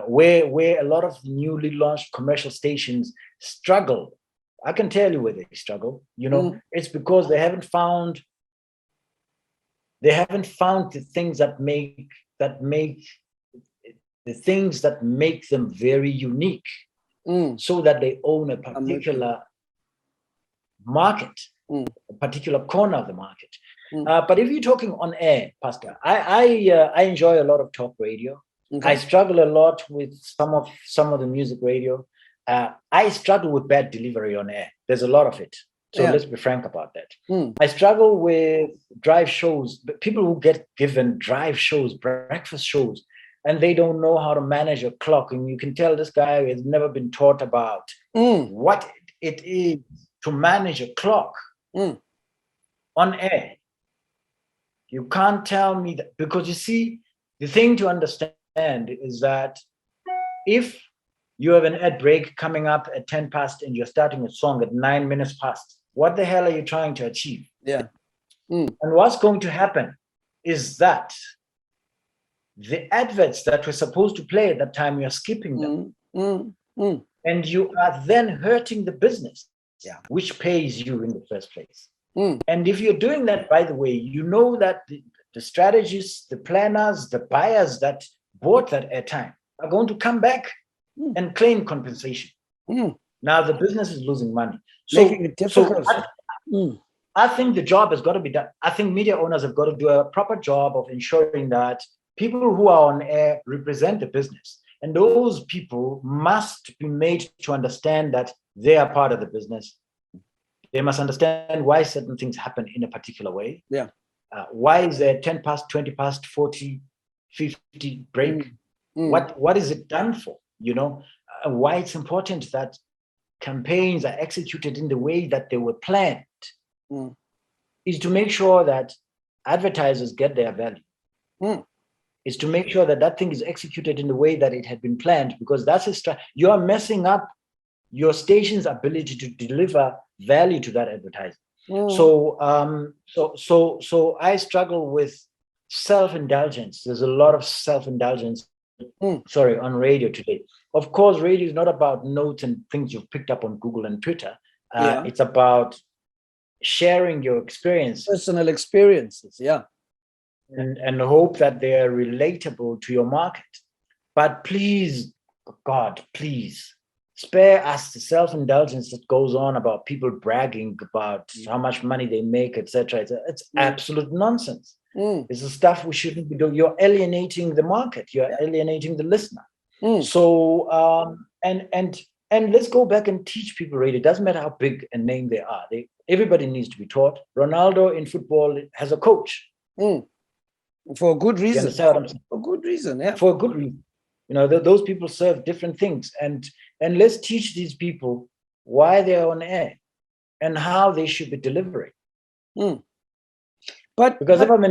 Where a lot of newly launched commercial stations struggle. I can tell you where they struggle. You know, it's because they haven't found the things that make them very unique, so that they own a particular market, a particular corner of the market. But if you're talking on air, Pastor, I enjoy a lot of talk radio. I struggle a lot with some of the music radio. I struggle with bad delivery on air. There's a lot of it. So let's be frank about that. I struggle with drive shows, but people who get given drive shows, breakfast shows, and they don't know how to manage a clock. And you can tell this guy has never been taught about what it is to manage a clock on air. You can't tell me that, because you see, the thing to understand is that if you have an ad break coming up at 10 past and you're starting a song at 9 minutes past, what the hell are you trying to achieve? Yeah. And what's going to happen is that the adverts that were supposed to play at that time, you're skipping them. And you are then hurting the business, which pays you in the first place. And if you're doing that, by the way, you know that the strategists, the planners, the buyers that bought that airtime are going to come back and claim compensation. Now the business is losing money. Making it difficult. I think the job has got to be done. I think media owners have got to do a proper job of ensuring that people who are on air represent the business. And those people must be made to understand that they are part of the business. They must understand why certain things happen in a particular way. Yeah. Why is there 10 past, 20 past, 40, 50 break? What is it done for? You know, why it's important that campaigns are executed in the way that they were planned is to make sure that advertisers get their value. Is to make sure that that thing is executed in the way that it had been planned, because that's you are messing up your station's ability to deliver value to that advertiser. So I struggle with self-indulgence. There's a lot of self-indulgence on radio today. Of course, radio is not about notes and things you've picked up on Google and Twitter. It's about sharing your experience, personal experiences, and hope that they are relatable to your market. But please, God, please spare us the self-indulgence that goes on about people bragging about how much money they make, etc. It's absolute nonsense. It's the stuff we shouldn't be doing. You're alienating the market. You're alienating the listener. So and let's go back and teach people radio. It doesn't matter how big a name they are. Everybody needs to be taught. Ronaldo in football has a coach. For a good reason. You understand what I'm saying? For good reason, yeah. For a good reason. You know, those people serve different things. And let's teach these people why they're on air and how they should be delivering. Because if I'm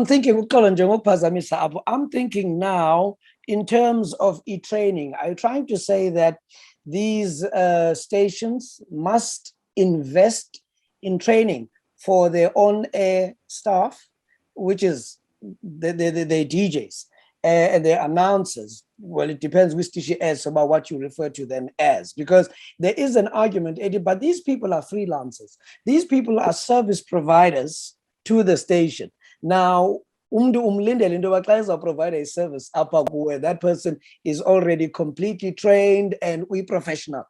thinking, I'm thinking now in terms of e-training. Are you trying to say that these stations must invest in training for their on-air staff, which is the DJs and their announcers? Well, it depends which station is about what you refer to them as, because there is an argument, Eddie, but these people are freelancers. These people are service providers to the station. Now, provide a service where that person is already completely trained and we professional.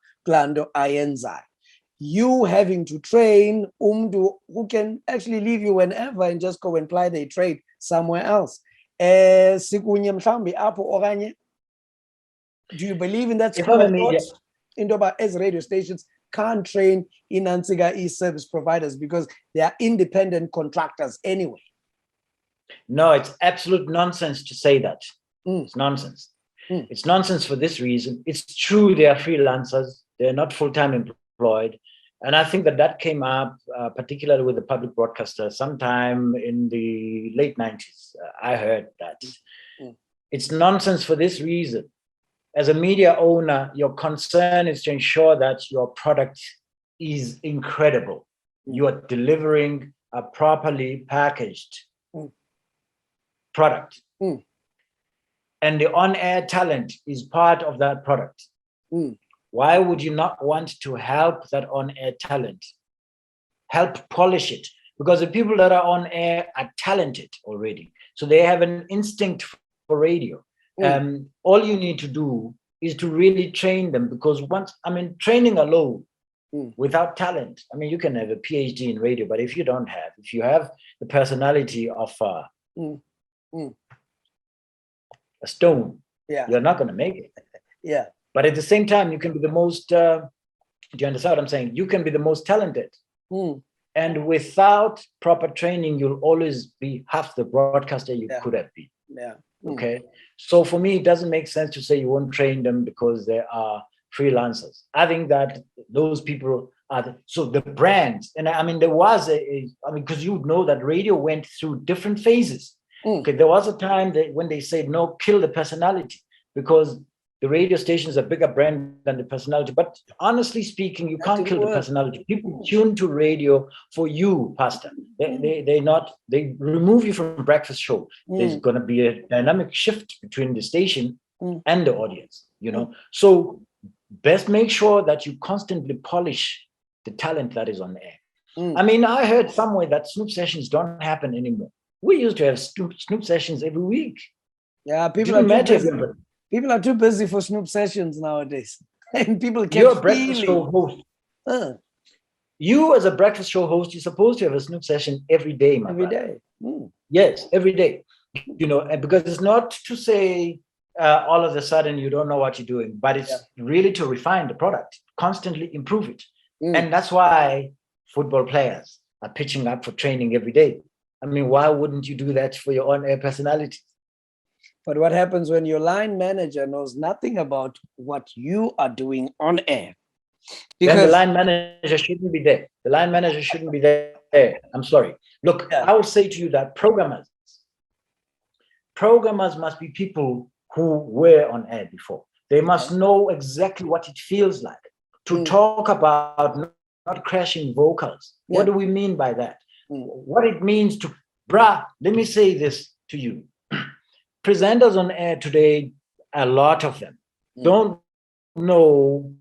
You having to train who can actually leave you whenever and just go and apply their trade somewhere else. Do you believe in that school of thought? As radio stations can't train in Ansiga e-service providers because they are independent contractors anyway. No, it's absolute nonsense to say that. It's nonsense. It's nonsense for this reason. It's true they are freelancers. They're not full-time employed. And I think that came up, particularly with the public broadcaster, sometime in the late 90s. I heard that. It's nonsense for this reason. As a media owner, your concern is to ensure that your product is incredible. You are delivering a properly packaged product. And the on-air talent is part of that product. Why would you not want to help that on-air talent? Help polish it? Because the people that are on air are talented already. So they have an instinct for radio. All you need to do is to really train them, because training alone without talent, you can have a PhD in radio, but if you have the personality of a stone, you're not going to make it. But at the same time, you can be the most, do you understand what I'm saying? You can be the most talented. And without proper training, you'll always be half the broadcaster you could have been. Okay. So for me, it doesn't make sense to say you won't train them because they are freelancers. I think that those people are the brands. And there was because you know that radio went through different phases. Okay. There was a time when they said, no, kill the personality, because the radio station is a bigger brand than the personality. But honestly speaking, you can't kill the personality. People tune to radio for you, Pastor. They remove you from breakfast show. There's going to be a dynamic shift between the station and the audience, So best make sure that you constantly polish the talent that is on air. I heard somewhere that Snoop sessions don't happen anymore. We used to have Snoop sessions every week. Yeah, people Didn't are too matter busy. People are too busy for Snoop sessions nowadays. And people You're kept a breakfast show feeling. host. You, as a breakfast show host, you're supposed to have a Snoop session every day, my Every brother. day. Mm. Yes, every day. You know, and because it's not to say all of a sudden you don't know what you're doing, but it's really to refine the product, constantly improve it. And that's why football players are pitching up for training every day. I mean, why wouldn't you do that for your on-air personality? But what happens when your line manager knows nothing about what you are doing on air? Because then the line manager shouldn't be there. The line manager shouldn't be there. I'm sorry. Look, I will say to you that programmers must be people who were on air before. They must know exactly what it feels like to talk about not crashing vocals. What do we mean by that? What it means to, let me say this to you. Presenters on air today, a lot of them don't know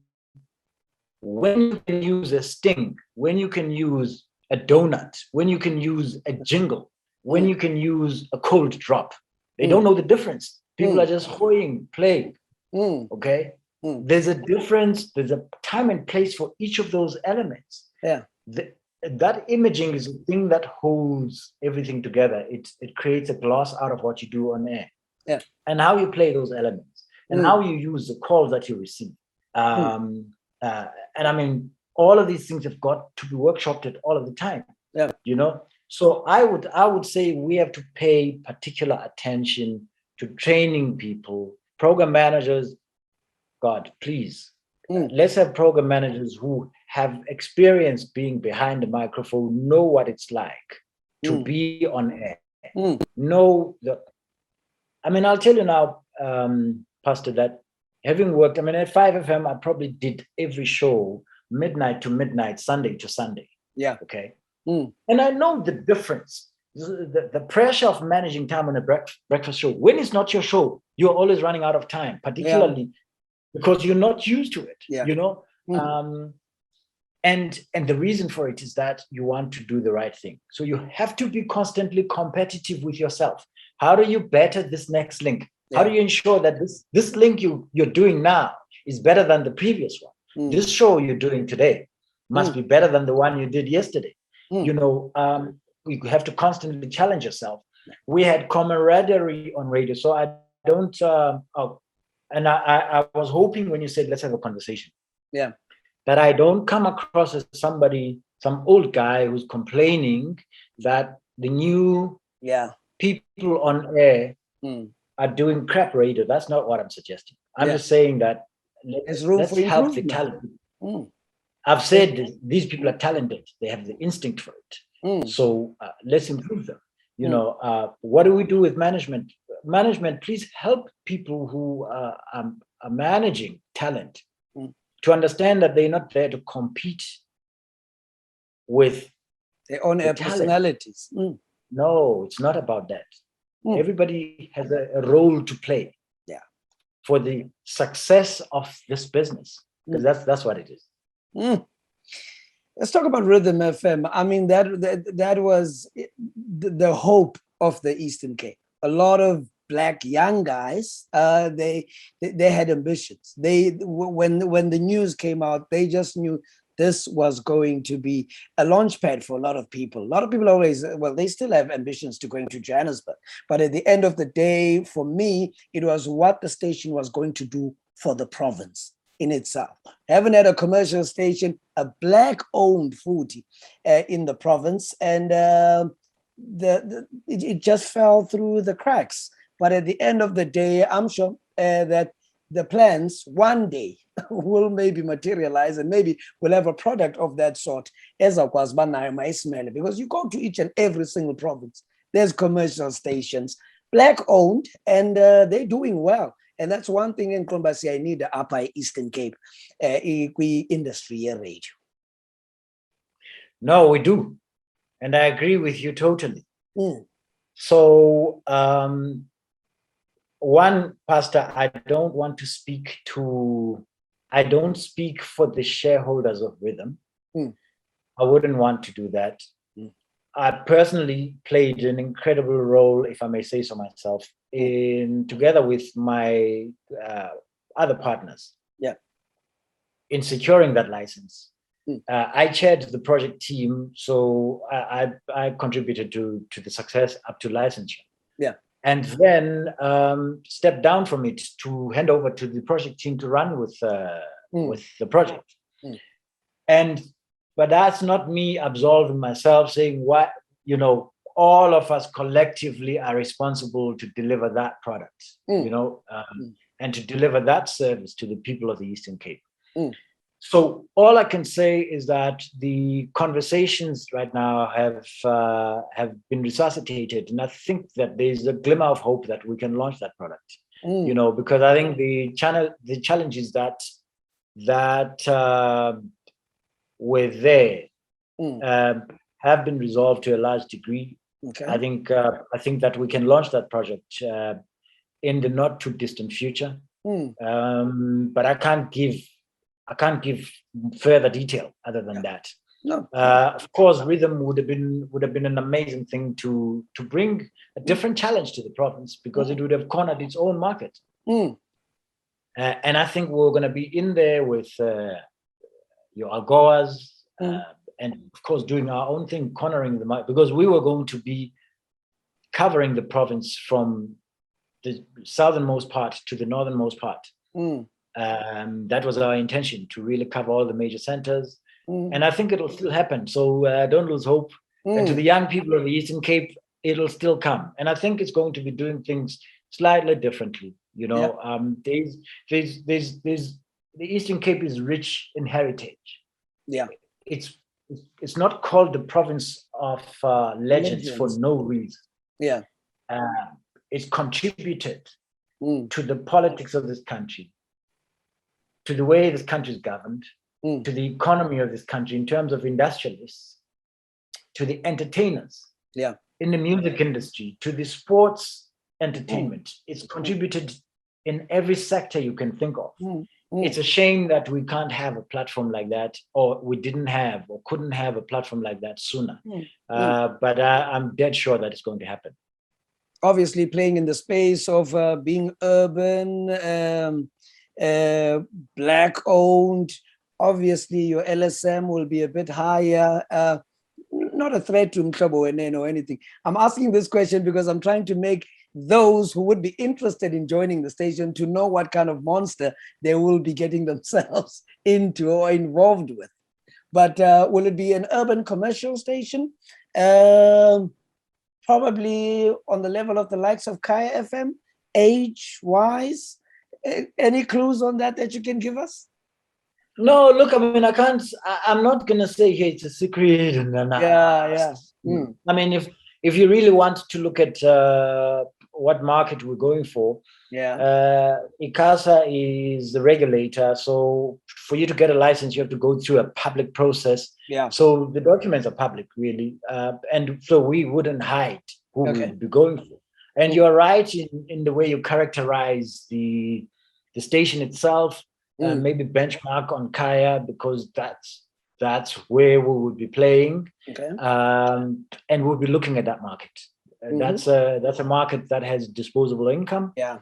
when you can use a sting, when you can use a donut, when you can use a jingle, when you can use a cold drop. They don't know the difference. People are just hoying, playing. Okay? There's a difference. There's a time and place for each of those elements. Yeah. That imaging is the thing that holds everything together. It creates a gloss out of what you do on air. Yeah. And how you play those elements and how you use the calls that you receive. And I mean, all of these things have got to be workshopped all of the time. Yeah. You know, so I would say we have to pay particular attention to training people, program managers. God, please, let's have program managers who have experience being behind the microphone, know what it's like to be on air. Know the. I mean, I'll tell you now, Pastor, that having worked, I mean, at 5FM, I probably did every show midnight to midnight, Sunday to Sunday. Yeah. Okay. And I know the difference, the pressure of managing time on a breakfast show. When it's not your show, you're always running out of time, particularly because you're not used to it, you know? And the reason for it is that you want to do the right thing. So you have to be constantly competitive with yourself. How do you better this next link? How do you ensure that this link you're doing now is better than the previous one? This show you're doing today must be better than the one you did yesterday. You know, you have to constantly challenge yourself. We had camaraderie on radio, so I don't. And I was hoping when you said let's have a conversation. Yeah. That I don't come across as some old guy who's complaining that the new people on air are doing crap radio. That's not what I'm suggesting. I'm just saying that let's help the talent. I've said these people are talented. They have the instinct for it. So let's improve them. You know, what do we do with management? Management, please help people who are managing talent to understand that they're not there to compete with their own personalities. No, it's not about that. Everybody has a role to play for the success of this business, because that's what it is. Let's talk about Rhythm FM. I mean, that was the hope of the Eastern Cape. A lot of Black young guys, they had ambitions. When the news came out, they just knew this was going to be a launch pad for a lot of people. A lot of people always, well, they still have ambitions to going to Johannesburg. But at the end of the day, for me, it was what the station was going to do for the province in itself. Haven't had a commercial station, a Black-owned footy in the province, and it just fell through the cracks. But at the end of the day, I'm sure that the plans one day will maybe materialize, and maybe we'll have a product of that sort. Because you go to each and every single province, there's commercial stations, Black-owned, and they're doing well. And that's one thing in Kombasi, I need the Upper Eastern Cape industry radio. No, we do. And I agree with you totally. So, one, Pastor, I don't speak for the shareholders of Rhythm. I wouldn't want to do that. I personally played an incredible role, if I may say so myself, in together with my other partners. Yeah. In securing that license. I chaired the project team, so I contributed to the success up to licensure. Yeah. And then stepped down from it to hand over to the project team to run with the project. But that's not me absolving myself, saying what, all of us collectively are responsible to deliver that product, and to deliver that service to the people of the Eastern Cape. So all I can say is that the conversations right now have been resuscitated, and I think that there's a glimmer of hope that we can launch that product. Because I think the challenges that were there have been resolved to a large degree. Okay. I think that we can launch that project in the not too distant future. But I can't give further detail other than that. No. Of course, rhythm would have been an amazing thing to bring a different challenge to the province, because it would have cornered its own market. And I think we're going to be in there with your Algoas, and of course doing our own thing, cornering the market, because we were going to be covering the province from the southernmost part to the northernmost part. That was our intention, to really cover all the major centers. And I think it'll still happen. So don't lose hope. And to the young people of the Eastern Cape, it'll still come. And I think it's going to be doing things slightly differently. The Eastern Cape is rich in heritage. Yeah. It's not called the province of legends for no reason. Yeah. It's contributed to the politics of this country, to the way this country is governed, to the economy of this country in terms of industrialists, to the entertainers, in the music industry, to the sports entertainment. It's contributed in every sector you can think of. It's a shame that we can't have a platform like that, or we didn't have or couldn't have a platform like that sooner. But I'm dead sure that it's going to happen. Obviously, playing in the space of being urban, Black-owned, obviously your LSM will be a bit higher. Not a threat to Mhlobo or anything. I'm asking this question because I'm trying to make those who would be interested in joining the station to know what kind of monster they will be getting themselves into or involved with. But will it be an urban commercial station? Probably on the level of the likes of Kaya FM, age-wise? Any clues on that you can give us? No, look, I mean, I'm not going to say here it's a secret. Yeah. I mean, if you really want to look at what market we're going for, ICASA is the regulator. So for you to get a license, you have to go through a public process. Yeah. So the documents are public, really. And so we wouldn't hide who we would be going for. And you're right in the way you characterize the station itself, maybe benchmark on Kaya, because that's where we would be playing. Okay. And we'll be looking at that market. That's a market that has disposable income. Yeah.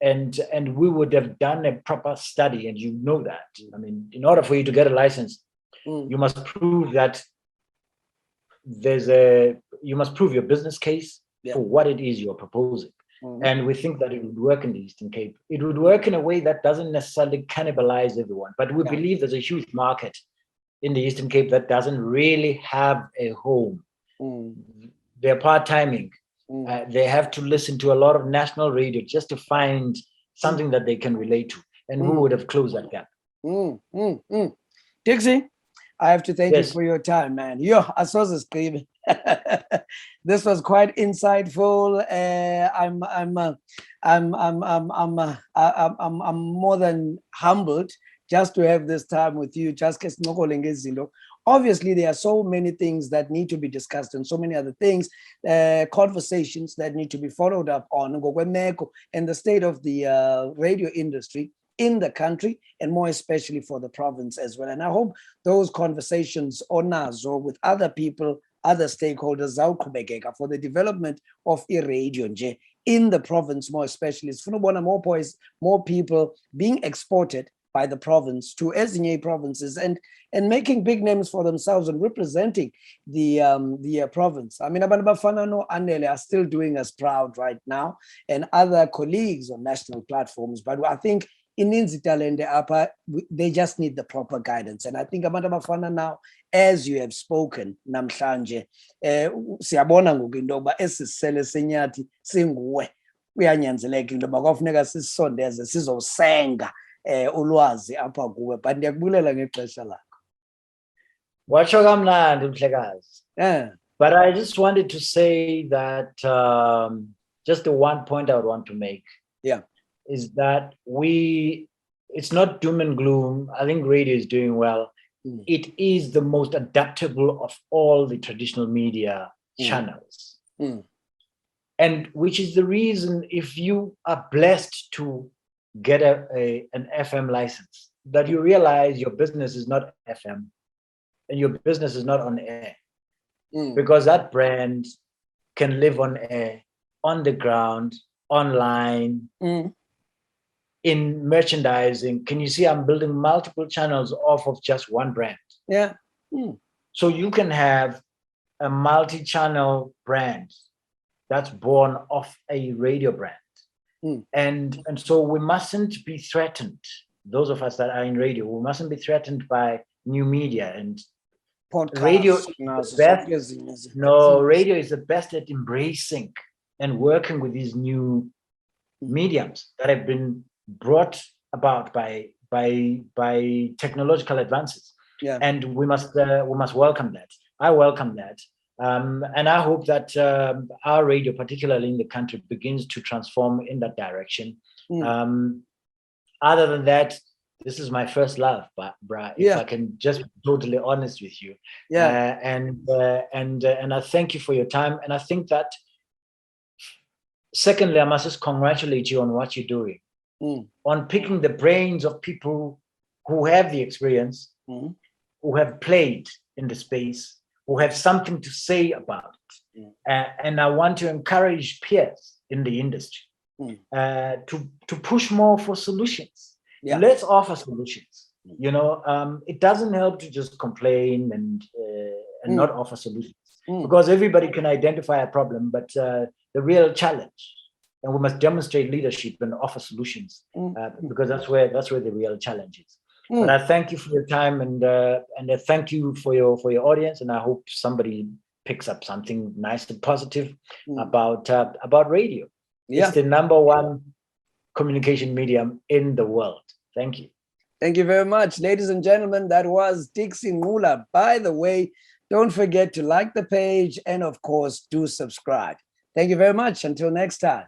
And we would have done a proper study, and you know that. I mean, in order for you to get a license, you must prove that you must prove your business case for what it is you're proposing. And we think that it would work in the Eastern Cape. It would work in a way that doesn't necessarily cannibalize everyone, but we believe there's a huge market in the Eastern Cape that doesn't really have a home. They're part-timing. They have to listen to a lot of national radio just to find something that they can relate to. And who would have closed that gap? Dicksy, I have to thank you for your time, man. I saw this, baby. This was quite insightful. I'm more than humbled just to have this time with you. Obviously, there are so many things that need to be discussed and so many other things, conversations that need to be followed up on and the state of the radio industry in the country, and more especially for the province as well. And I hope those conversations or with other people other stakeholders zawuqhubekeka for the development of radio nje in the province, more especially. Sifuna ubona more people being exported by the province to ezinye provinces and making big names for themselves and representing the province. I mean, abantu abafana no Anele are still doing us proud right now, and other colleagues on national platforms. But I think ininzi talent apha, they just need the proper guidance. And I think abantu abafana now, as you have spoken namhlanje, siyabona ngoku into yokuba esi sisele senyathi singuwe, kuyanyanzeleka into yoba kwafuneka sisondeze sizosenga ulwazi apha kuwe. But ndiyakubulela ngexesha lakho. Watsho kamnandi mhlekazi. But I just wanted to say that just the one point I would want to make is that it's not doom and gloom. I think radio is doing well. It is the most adaptable of all the traditional media channels. And which is the reason, if you are blessed to get an FM license, that you realize your business is not FM and your business is not on air, because that brand can live on air, on the ground, online, in merchandising. Can you see I'm building multiple channels off of just one brand? Yeah. So you can have a multi-channel brand that's born off a radio brand. And so we mustn't be threatened, those of us that are in radio, we mustn't be threatened by new media and podcasts. Radio is the best at embracing and working with these new mediums that have been brought about by technological advances. And we must welcome that. I welcome that. And I hope that our radio, particularly in the country, begins to transform in that direction. Other than that, this is my first love, Bra, if I can just be totally honest with you. And I thank you for your time. And I think that, secondly, I must just congratulate you on what you're doing, on picking the brains of people who have the experience, who have played in the space, who have something to say about it. And I want to encourage peers in the industry to push more for solutions. Let's offer solutions. You know, it doesn't help to just complain and not offer solutions, because everybody can identify a problem, but the real challenge, and we must demonstrate leadership and offer solutions, because that's where the real challenge is. But I thank you for your time, and I thank you for your audience, and I hope somebody picks up something nice and positive about radio. It's the #1 communication medium in the world. Thank you. Thank you very much, ladies and gentlemen. That was Dicksy Ngqula. By the way, don't forget to like the page and, of course, do subscribe. Thank you very much. Until next time.